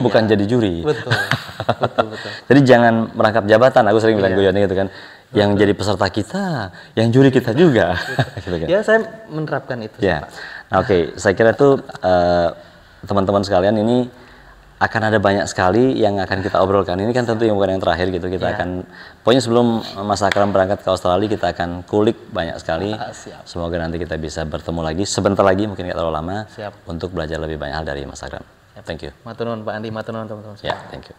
bukan jadi juri. Betul. Jadi jangan merangkap jabatan. Aku sering bilang Guyoni gitu kan. Yang jadi peserta kita, yang juri kita juga. Gitu kan. Ya saya menerapkan itu. Pak. Nah, oke. Saya kira tuh teman-teman sekalian ini akan ada banyak sekali yang akan kita obrolkan. Ini kan tentu yang bukan yang terakhir gitu. Kita akan, pokoknya sebelum Mas Akram berangkat ke Australia, kita akan kulik banyak sekali. Semoga nanti kita bisa bertemu lagi sebentar lagi, mungkin nggak terlalu lama, untuk belajar lebih banyak hal dari Mas Akram. Thank you. Matur nuwun Pak Andi, matur nuwun teman-teman. Thank you.